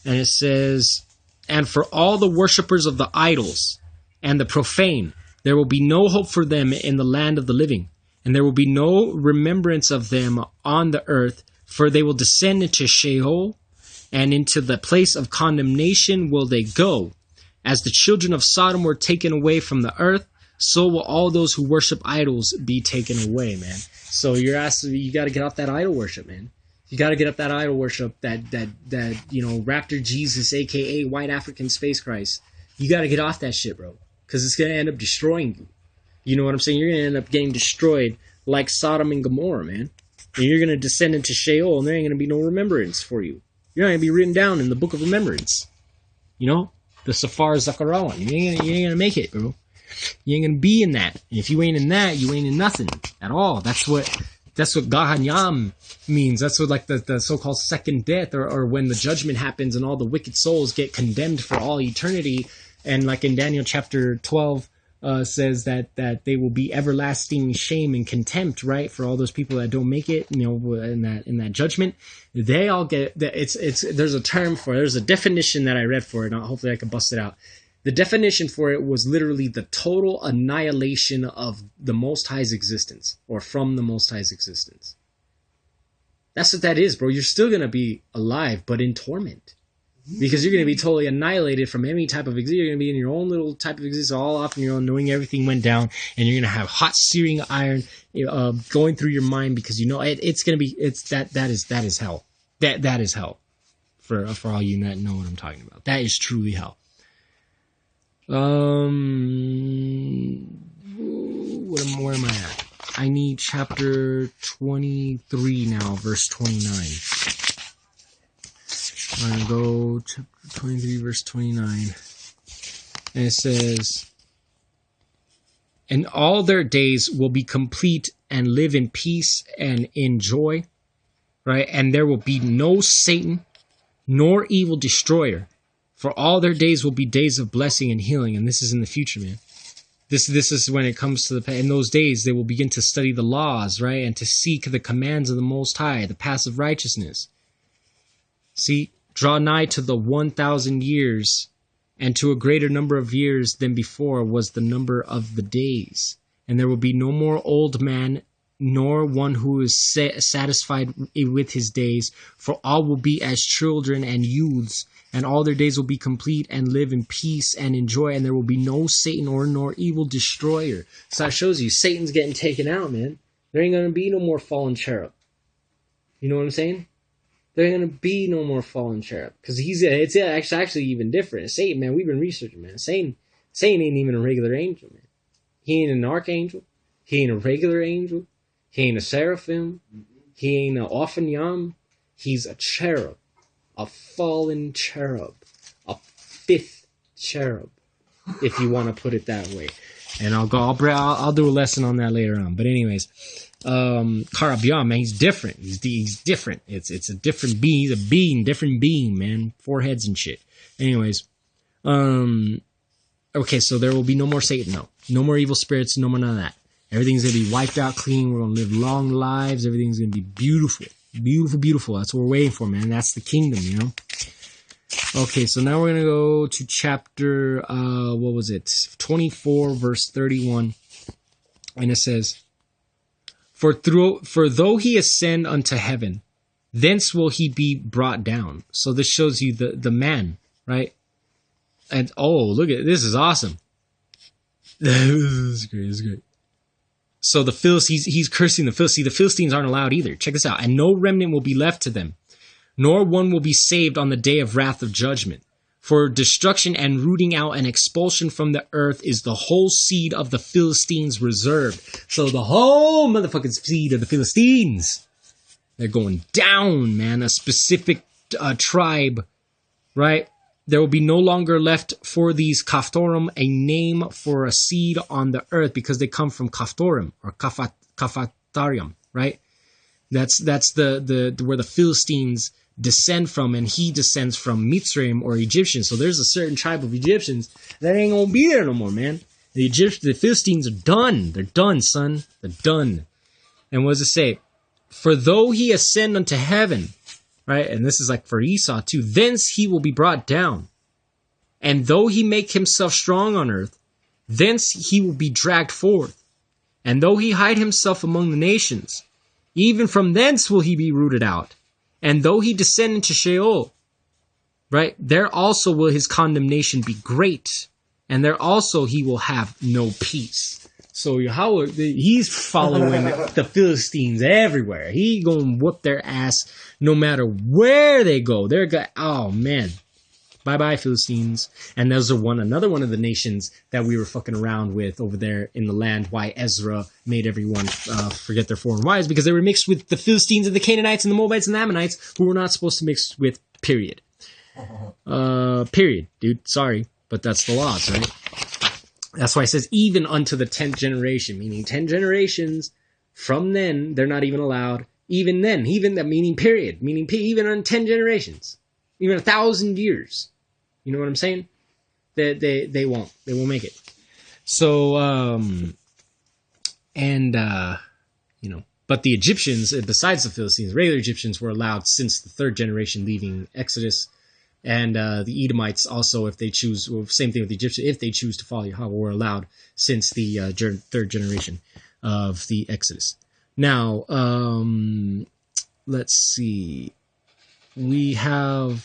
And it says, and for all the worshippers of the idols and the profane, there will be no hope for them in the land of the living. And there will be no remembrance of them on the earth, for they will descend into Sheol, and into the place of condemnation will they go. As the children of Sodom were taken away from the earth, so will all those who worship idols be taken away, man. So you got to get off that idol worship, man. You got to get up that idol worship, that Raptor Jesus, a.k.a. White African Space Christ. You got to get off that shit, bro, because it's going to end up destroying you. You know what I'm saying? You're going to end up getting destroyed like Sodom and Gomorrah, man. And you're going to descend into Sheol, and there ain't going to be no remembrance for you. You're not going to be written down in the book of remembrance. The saphar Zacharawan. You ain't going to make it, bro. You ain't going to be in that. And if you ain't in that, you ain't in nothing at all. That's That's what Gahanyam means. That's what like the so-called second death, or when the judgment happens and all the wicked souls get condemned for all eternity. And like in Daniel chapter 12 says that they will be everlasting shame and contempt, right, for all those people that don't make it, in that judgment. They all get that. There's a term for it. There's a definition that I read for it, and hopefully I can bust it out. The definition for it was literally the total annihilation of the Most High's existence, or from the Most High's existence. That's what that is, bro. You're still going to be alive, but in torment. Because you're going to be totally annihilated from any type of existence. You're going to be in your own little type of existence, all off on your own, knowing everything went down. And you're going to have hot searing iron going through your mind, because it's going to be, that is hell. That is hell. For all you that know what I'm talking about. That is truly hell. Where am I at? I need chapter 23 now, verse 29. I'm going to go chapter 23, verse 29. And it says, and all their days will be complete and live in peace and in joy, right? And there will be no Satan nor evil destroyer. For all their days will be days of blessing and healing. And this is in the future, man. This is when it comes to in those days, they will begin to study the laws, right? And to seek the commands of the Most High, the paths of righteousness. See, draw nigh to the 1,000 years, and to a greater number of years than before was the number of the days. And there will be no more old man, nor one who is satisfied with his days. For all will be as children and youths. And all their days will be complete and live in peace and in joy. And there will be no Satan nor evil destroyer. So that shows you Satan's getting taken out, man. There ain't going to be no more fallen cherub. You know what I'm saying? There ain't going to be no more fallen cherub. Because it's actually even different. Satan, man, we've been researching, man. Satan ain't even a regular angel, man. He ain't an archangel. He ain't a regular angel. He ain't a seraphim. He ain't an ophaniam. He's a cherub. A fallen cherub, a fifth cherub, if you want to put it that way. And I'll do a lesson on that later on. But anyways, Karabian, man, he's different. He's different. It's a different being. He's a being, different being, man. 4 heads and shit. Anyways, okay, so there will be no more Satan, no more evil spirits, no more none of that. Everything's gonna be wiped out clean. We're gonna live long lives. Everything's gonna be beautiful. Beautiful, beautiful. That's what we're waiting for, man. That's the kingdom, Okay, so now we're going to go to chapter, 24, verse 31. And it says, For though he ascend unto heaven, thence will he be brought down. So this shows you the man, right? And, look at this. Is awesome. This is great. This is great. So the Philistines, he's cursing the Philistines. The Philistines aren't allowed either. Check this out. And no remnant will be left to them, nor one will be saved on the day of wrath of judgment. For destruction and rooting out and expulsion from the earth is the whole seed of the Philistines reserved. So the whole motherfucking seed of the Philistines, they're going down, man. A specific tribe, right? There will be no longer left for these Kaftorim a name for a seed on the earth, because they come from Kaftorim or Kafatarium, right? That's the where the Philistines descend from, and he descends from Mitzrayim or Egyptians. So there's a certain tribe of Egyptians that ain't gonna be there no more, man. The Philistines are done. They're done, son. They're done. And what does it say? For though he ascend unto heaven, right? And this is like for Esau too. Thence he will be brought down. And though he make himself strong on earth, thence he will be dragged forth. And though he hide himself among the nations, even from thence will he be rooted out. And though he descend into Sheol, right? There also will his condemnation be great. And there also he will have no peace. So he's following the Philistines everywhere. He gonna whoop their ass no matter where they go. Oh man, bye bye Philistines. And those are another one of the nations that we were fucking around with over there in the land. Why Ezra made everyone forget their foreign wives, because they were mixed with the Philistines and the Canaanites and the Moabites and the Ammonites, who were not supposed to mix with. Period. Period, dude. Sorry, but that's the laws, right? That's why it says even unto the 10th generation, meaning 10 generations From then, they're not even allowed. Even then, even that meaning period, even on 10 generations, even 1,000 years. You know what I'm saying? They won't make it. So, but the Egyptians, besides the Philistines, regular Egyptians were allowed since the 3rd generation leaving Exodus. And the Edomites also, if they choose, well, same thing with the Egyptians, if they choose to follow Yahweh, were allowed since the 3rd generation of the Exodus. Now, let's see. We have,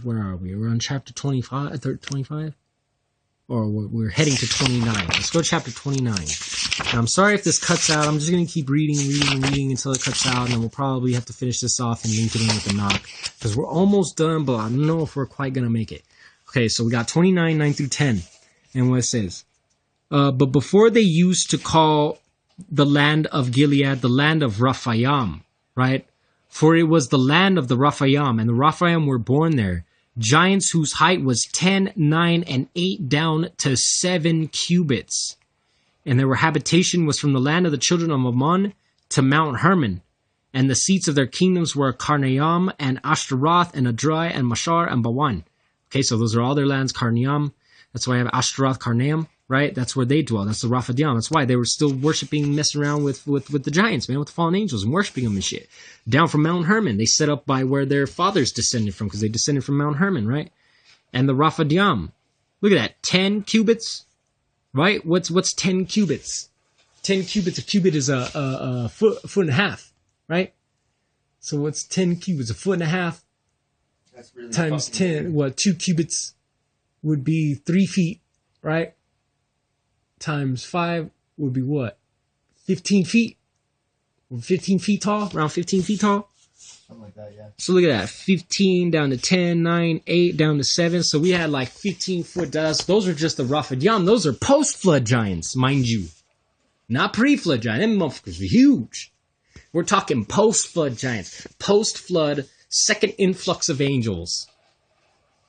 where are we? We're on chapter 25, 25? Or we're heading to 29. Let's go to chapter 29. Now, I'm sorry if this cuts out. I'm just going to keep reading until it cuts out, and then we'll probably have to finish this off and link it in with Enoch, because we're almost done, but I don't know if we're quite going to make it. Okay, so we got 29, 9 through 10, and what it says. But before they used to call the land of Gilead the land of Rephaim, right? For it was the land of the Rephaim, and the Rephaim were born there. Giants whose height was 10, 9, and 8 down to 7 cubits. And their habitation was from the land of the children of Ammon to Mount Hermon. And the seats of their kingdoms were Karnaim and Ashtaroth and Adrai and Mashar and Bawan. Okay, so those are all their lands, Karnaim. That's why I have Ashtaroth, Karnaim, right? That's where they dwell. That's the Rephaim. That's why they were still worshiping, messing around with the giants, man, with the fallen angels and worshiping them and shit. Down from Mount Hermon. They set up by where their fathers descended from, because they descended from Mount Hermon, right? And the Rephaim. Look at that. 10 cubits, right? What's 10 cubits? 10 cubits. A cubit is a foot and a half, right? So what's 10 cubits? A foot and a half. That's really times 10. Weird. 2 cubits would be 3 feet, right? Times 5 would be what? 15 feet? 15 feet tall? Around 15 feet tall? Something like that, yeah. So look at that. 15 down to 10, 9, 8 down to 7. So we had like 15-foot dust. Those are just the Rephaim. Those are post-flood giants, mind you. Not pre-flood giants. Them motherfuckers were huge. We're talking post-flood giants. Post-flood, second influx of angels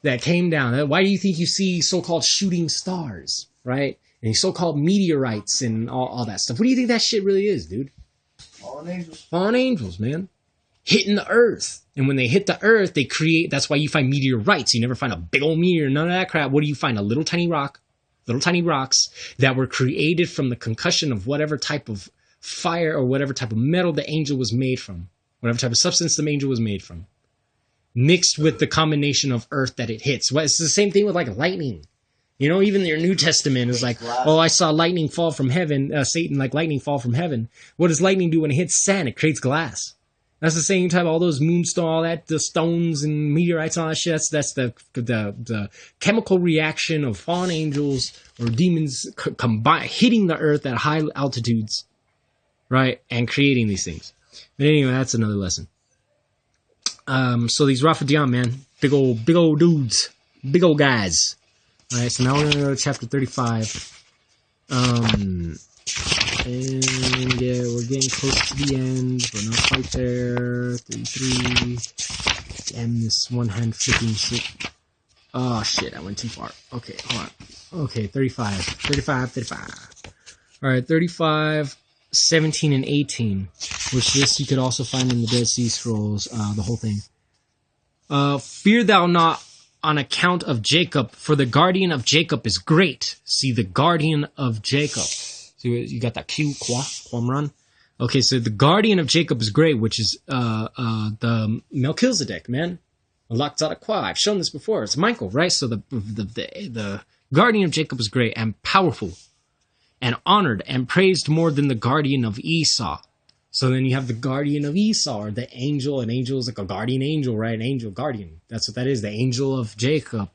that came down. Why do you think you see so-called shooting stars, right? And so-called meteorites and all that stuff. What do you think that shit really is, dude? Fallen angels. Fallen angels, man. Hitting the earth. And when they hit the earth, they create, that's why you find meteorites. You never find a big old meteor, none of that crap. What do you find? A little tiny rock, little tiny rocks that were created from the concussion of whatever type of fire or whatever type of metal the angel was made from. Whatever type of substance the angel was made from. Mixed with the combination of earth that it hits. Well, it's the same thing with like lightning. You know, even your New Testament is like, oh, I saw lightning fall from heaven, Satan like lightning fall from heaven. What does lightning do when it hits sand? It creates glass. That's the same type, all those moonstone, all that, the stones and meteorites and all that shit. That's the chemical reaction of fallen angels or demons hitting the earth at high altitudes, right? And creating these things. But anyway, that's another lesson. So these Rephaim, man, big old dudes, big old guys. All right, so now we're going to go to chapter 35. And yeah, we're getting close to the end. We're not quite there. 33. Damn, this one-hand flipping shit. Oh, shit, I went too far. Okay, hold on. Okay, 35. All right, 35, 17, and 18. Which this you could also find in the Dead Sea Scrolls, the whole thing. Fear thou not on account of Jacob, for the guardian of Jacob is great. See, the guardian of Jacob. So you got that Q, Quamran. Okay, so the guardian of Jacob is great, which is the Melchizedek, man. Lakzadakwa. I've shown this before. It's Michael, right? So the guardian of Jacob is great and powerful and honored and praised more than the guardian of Esau. So then you have the guardian of Esau, or the angel. An angel is like a guardian angel, right? An angel guardian. That's what that is. The angel of Jacob,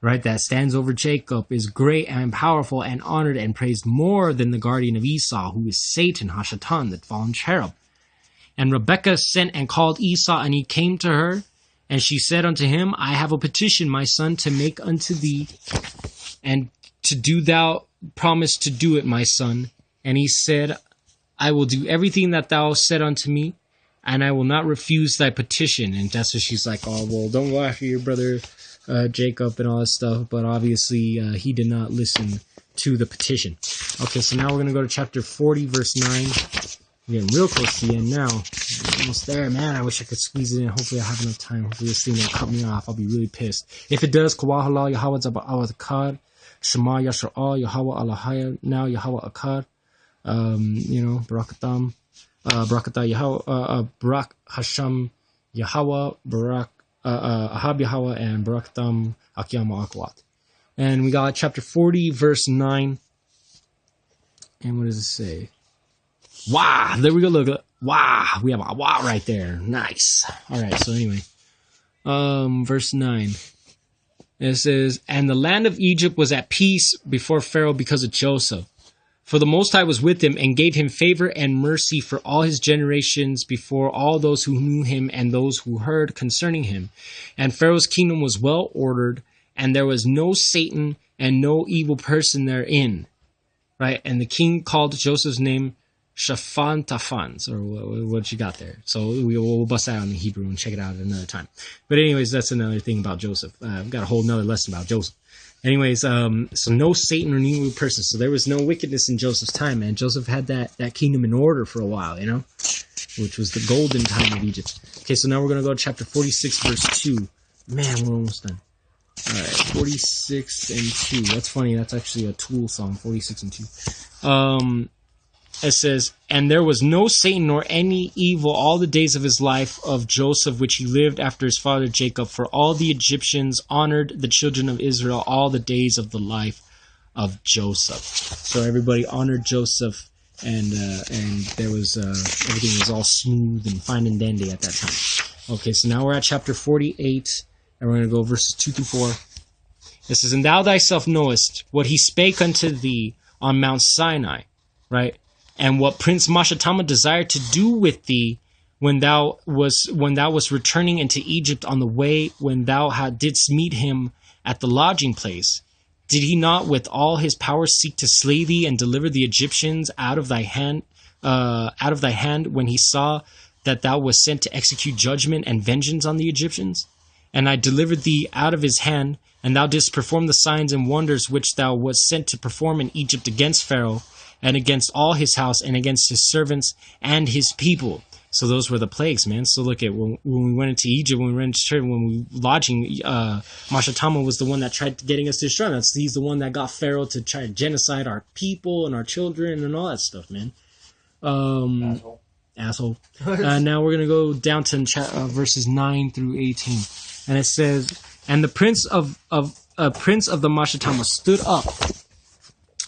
right? That stands over Jacob is great and powerful and honored and praised more than the guardian of Esau, who is Satan, Hashatan, that fallen cherub. And Rebekah sent and called Esau, and he came to her, and she said unto him, I have a petition, my son, to make unto thee, and to do thou promise to do it, my son. And he said, I will do everything that thou said unto me, and I will not refuse thy petition. And that's what she's like, oh, well, don't go after your brother Jacob and all that stuff. But obviously, he did not listen to the petition. Okay, so now we're going to go to chapter 40, verse 9. We're getting real close to the end now. Almost there, man. I wish I could squeeze it in. Hopefully I have enough time. Hopefully this thing won't cut me off. I'll be really pissed. If it does, Kawahala Yahweh Zaba'awat Akkad, Shema Yashra'ah, Yahweh Alahaya, now Yahweh Akkad, Barakatam, Barakata Yahweh, Barak Hasham Yahweh, Barak, Ahab Yahweh, and Barakatam Akyama Akwat. And we got chapter 40, verse 9. And what does it say? Wow, there we go. Look, wow, we have a wow right there. Nice. All right. So anyway, verse 9. It says, and the land of Egypt was at peace before Pharaoh because of Joseph. For the Most High was with him and gave him favor and mercy for all his generations before all those who knew him and those who heard concerning him. And Pharaoh's kingdom was well ordered, and there was no Satan and no evil person therein. Right? And the king called Joseph's name Shaphan Tafans, or what you got there. So we'll bust that out in the Hebrew and check it out at another time. But anyways, that's another thing about Joseph. I've got a whole nother lesson about Joseph. Anyways, so no Satan or evil person. So there was no wickedness in Joseph's time, man. Joseph had that kingdom in order for a while, which was the golden time of Egypt. Okay, so now we're going to go to chapter 46, verse 2. Man, we're almost done. All right, 46 and 2. That's funny. That's actually a Tool song, 46 and 2. It says, and there was no Satan nor any evil all the days of his life of Joseph, which he lived after his father Jacob. For all the Egyptians honored the children of Israel all the days of the life of Joseph. So everybody honored Joseph, and there was everything was all smooth and fine and dandy at that time. Okay, so now we're at chapter 48, and we're going to go verses 2 through 4. It says, and thou thyself knowest what he spake unto thee on Mount Sinai, right? And what Prince Mastema desired to do with thee when thou was returning into Egypt on the way, when thou didst meet him at the lodging place. Did he not with all his power seek to slay thee and deliver the Egyptians out of thy hand when he saw that thou wast sent to execute judgment and vengeance on the Egyptians? And I delivered thee out of his hand, and thou didst perform the signs and wonders which thou wast sent to perform in Egypt against Pharaoh, and against all his house, and against his servants and his people. So those were the plagues, man. So look at when we went into Egypt, when we went into when we lodging, Mastema was the one that tried getting us to destroy us. He's the one that got Pharaoh to try to genocide our people and our children and all that stuff, man. Asshole. Now we're gonna go down to verses 9 through 18, and it says, and the prince of the Mastema stood up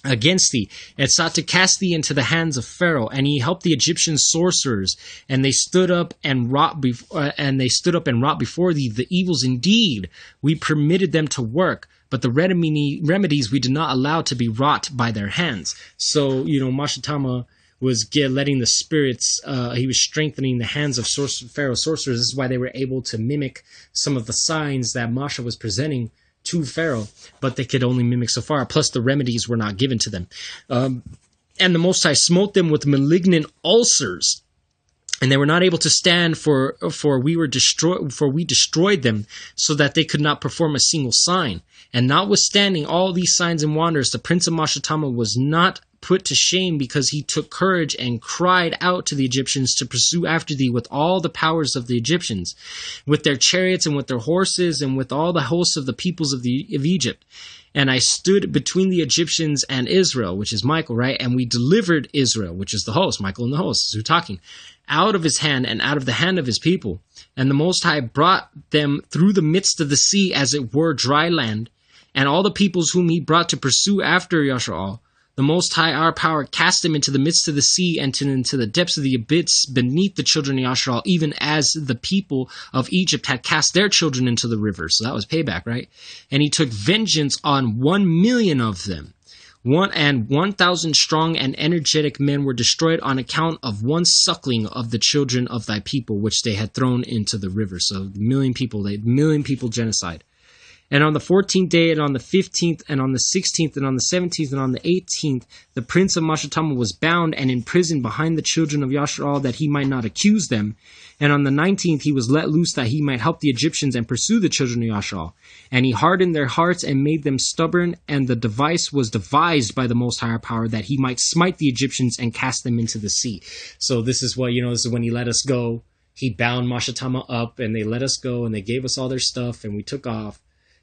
against thee, and sought to cast thee into the hands of Pharaoh, and he helped the Egyptian sorcerers, and they stood up and wrought before thee the evils indeed. We permitted them to work, but the remedies we did not allow to be wrought by their hands. So, Mastema was letting the spirits, he was strengthening the hands of Pharaoh's sorcerers. This is why they were able to mimic some of the signs that Masha was presenting to Pharaoh, but they could only mimic so far. Plus, the remedies were not given to them. And the Most High smote them with malignant ulcers, and they were not able to stand, for we destroyed them, so that they could not perform a single sign. And notwithstanding all these signs and wonders, the prince of Mastema was not put to shame, because he took courage and cried out to the Egyptians to pursue after thee with all the powers of the Egyptians, with their chariots and with their horses, and with all the hosts of the peoples of Egypt. And I stood between the Egyptians and Israel, which is Michael, right? And we delivered Israel, which is the host, Michael and the host, who are talking, out of his hand and out of the hand of his people. And the Most High brought them through the midst of the sea, as it were dry land, and all the peoples whom he brought to pursue after Yasharal, the Most High, our power, cast them into the midst of the sea and into the depths of the abyss beneath the children of Yasharal, even as the people of Egypt had cast their children into the river. So that was payback, right? And he took vengeance on 1,000,000 of them. 1,000 strong and energetic men were destroyed on account of one suckling of the children of thy people, which they had thrown into the river. So 1,000,000 people genocide. And on the 14th day, and on the 15th, and on the 16th, and on the 17th, and on the 18th, the prince of Mastema was bound and imprisoned behind the children of Yashar, that he might not accuse them. And on the 19th, he was let loose that he might help the Egyptians and pursue the children of Yashar. And he hardened their hearts and made them stubborn, and the device was devised by the Most Higher Power, that he might smite the Egyptians and cast them into the sea. So this is what, this is when he let us go. He bound Mastema up, and they let us go, and they gave us all their stuff, and we took off.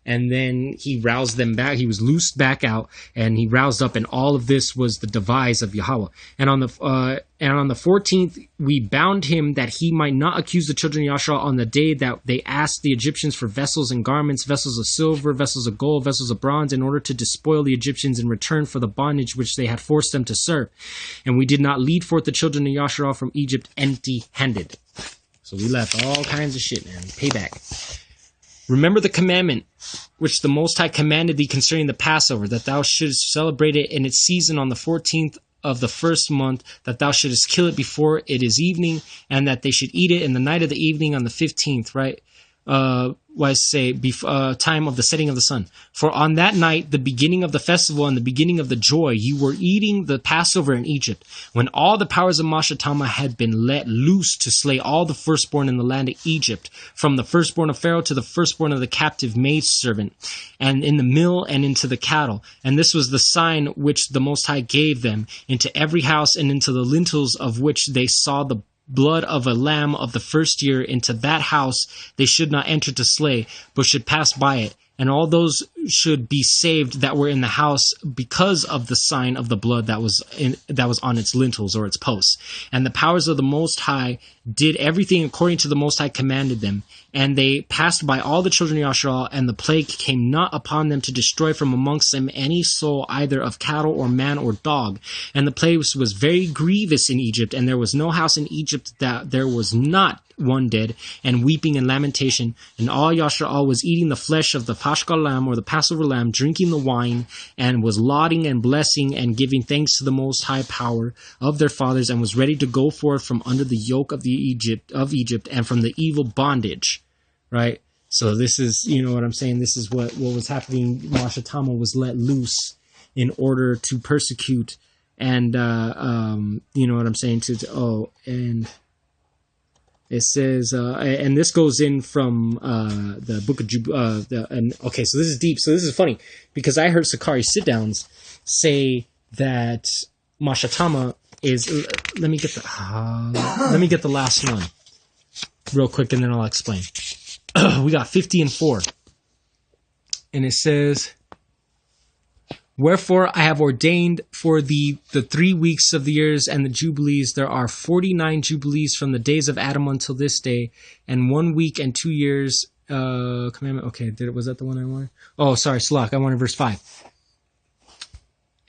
And then he roused them back. He was loosed back out, and he roused up, and all of this was the devise of Yahweh. And on the 14th, we bound him that he might not accuse the children of Yashar on the day that they asked the Egyptians for vessels and garments, vessels of silver, vessels of gold, vessels of bronze, in order to despoil the Egyptians in return for the bondage which they had forced them to serve. And we did not lead forth the children of Yashar from Egypt empty-handed. So we left all kinds of shit, man. Payback. Remember the commandment which the Most High commanded thee concerning the Passover, that thou shouldest celebrate it in its season on the 14th of the first month, that thou shouldest kill it before it is evening, and that they should eat it in the night of the evening on the 15th, right? Time of the setting of the sun. For on that night, the beginning of the festival and the beginning of the joy, you were eating the Passover in Egypt, when all the powers of Mastema had been let loose to slay all the firstborn in the land of Egypt, from the firstborn of Pharaoh to the firstborn of the captive maidservant, and in the mill and into the cattle. And this was the sign which the Most High gave them, into every house and into the lintels of which they saw the blood of a lamb of the first year. Into that house they should not enter to slay, but should pass by it. And all those should be saved that were in the house, because of the sign of the blood that was on its lintels or its posts. And the powers of the Most High did everything according to the Most High commanded them. And they passed by all the children of Yashar, and the plague came not upon them to destroy from amongst them any soul, either of cattle or man or dog. And the plague was very grievous in Egypt, and there was no house in Egypt that there was not one dead, and weeping and lamentation. And all Yashar was eating the flesh of the Paschal lamb, or the Passover lamb, drinking the wine, and was lauding and blessing and giving thanks to the Most High Power of their fathers, and was ready to go forth from under the yoke of Egypt and from the evil bondage. Right? So this is, what I'm saying? This is what was happening. Mastema was let loose in order to persecute, and you know what I'm saying? And it says, and this goes in from the book of Jubilee. Okay, so this is deep. So this is funny, because I heard Sakari sit-downs say that Mastema is. Let me get the last one real quick, and then I'll explain. We got 50 and 4, and it says, wherefore I have ordained for thee the 3 weeks of the years and the jubilees. There are 49 jubilees from the days of Adam until this day, and 1 week and 2 years. Commandment. Okay, was that the one I wanted? Oh, sorry, Slok. I wanted verse 5.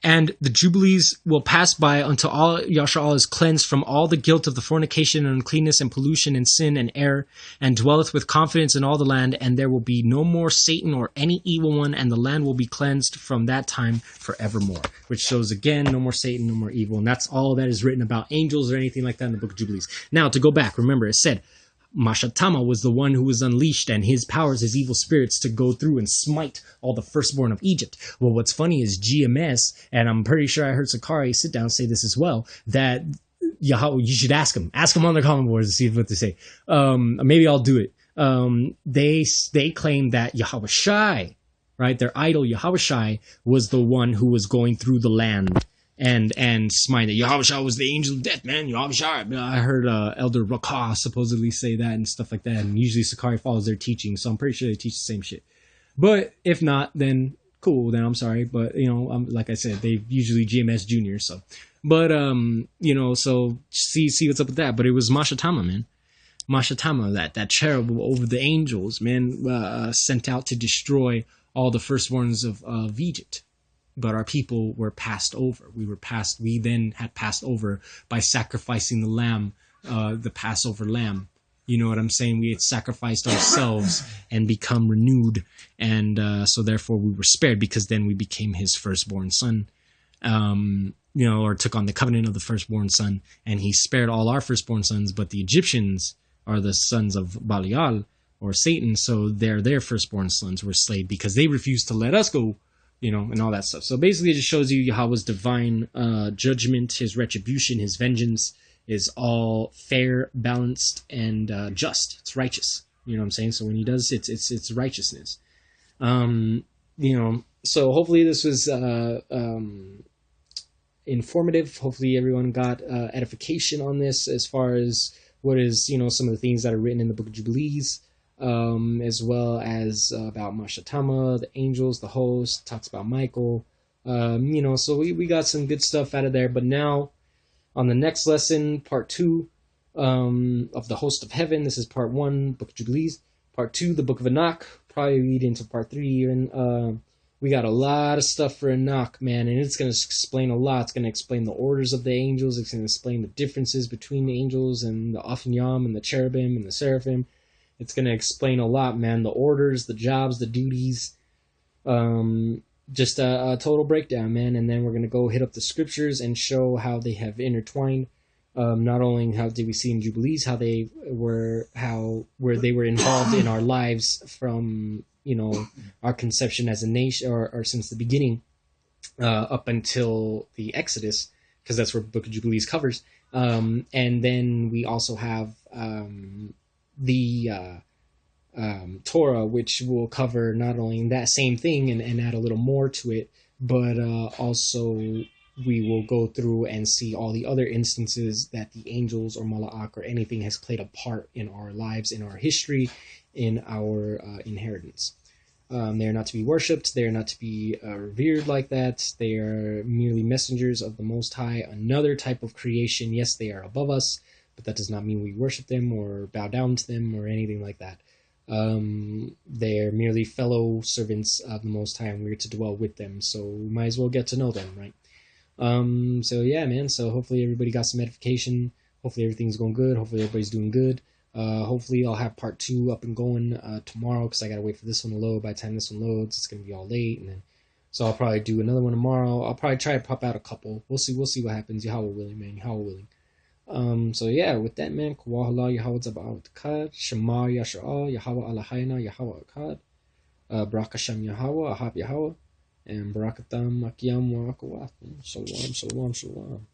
And the jubilees will pass by until all Yashar is cleansed from all the guilt of the fornication and uncleanness and pollution and sin and error, and dwelleth with confidence in all the land, and there will be no more Satan or any evil one, and the land will be cleansed from that time forevermore. Which shows again, no more Satan, no more evil, and that's all that is written about angels or anything like that in the book of Jubilees. Now, to go back, remember it said Mastema was the one who was unleashed, and his powers, his evil spirits, to go through and smite all the firstborn of Egypt. Well, what's funny is GMS, and I'm pretty sure I heard Sakari sit down say this as well, that Yahweh, you should ask them on their comment boards to see what they say. Maybe I'll do it. They claim that Yahweh Shai, right, their idol Yahweh Shai, was the one who was going through the land and smite it. Yahweh was the angel of death, man. Yahweh. I heard Elder Rakah supposedly say that and stuff like that. And usually Sakari follows their teaching, so I'm pretty sure they teach the same shit. But if not, then cool. Then I'm sorry. But like I said, they usually GMS Junior. So, but so see what's up with that. But it was Mastema, man. Mastema, that cherub over the angels, man, sent out to destroy all the firstborns of Egypt. But our people were passed over. We then had passed over by sacrificing the lamb, the Passover lamb. You know what I'm saying? We had sacrificed ourselves and become renewed. And so therefore we were spared, because then we became his firstborn son, or took on the covenant of the firstborn son. And he spared all our firstborn sons. But the Egyptians are the sons of Belial, or Satan. So their firstborn sons were slayed because they refused to let us go, and all that stuff. So basically, it just shows you Yahweh's divine judgment, his retribution, his vengeance is all fair, balanced, and just. It's righteous. You know what I'm saying? So when he does, it's righteousness. So hopefully this was informative. Hopefully everyone got edification on this as far as what is, some of the things that are written in the book of Jubilees, as well as about Mastema, the angels, the host, talks about Michael. So we got some good stuff out of there. But now on the next lesson, part 2 of the host of heaven. This is part 1, book of Jubilees. Part 2, the book of Enoch. Probably read into part 3 and we got a lot of stuff for Enoch, man, and it's going to explain a lot. It's going to explain the orders of the angels. It's going to explain the differences between the angels and the Ophaniam and the cherubim and the seraphim. It's going to explain a lot, man. The orders, the jobs, the duties, just a total breakdown, man. And then we're going to go hit up the scriptures and show how they have intertwined. Not only how did we see in Jubilees how they were involved in our lives from our conception as a nation or since the beginning up until the Exodus, because that's where Book of Jubilees covers, and then we also have the Torah, which will cover not only that same thing and add a little more to it, but also we will go through and see all the other instances that the angels or Mala'ak or anything has played a part in our lives, in our history, in our inheritance. They are not to be worshipped. They are not to be revered like that. They are merely messengers of the Most High, another type of creation. Yes, they are above us, but that does not mean we worship them or bow down to them or anything like that. They are merely fellow servants of the Most High, and we're to dwell with them. So we might as well get to know them, right? So yeah, man. So hopefully everybody got some edification. Hopefully everything's going good. Hopefully everybody's doing good. Hopefully I'll have part 2 up and going tomorrow, because I gotta wait for this one to load. By the time this one loads, it's gonna be all late, and then so I'll probably do another one tomorrow. I'll probably try to pop out a couple. We'll see what happens. Yahweh willing, man. Yahweh willing. So yeah, with that, man. Kawahala Yahweh Zaba'at Kad Shema Yasha'ah Yahweh Alahayna Yahweh Kad Barakasham Yahweh Ahab Yahweh and Barakatam Makiam Wa Akawat. Shalom, shalom, shalom.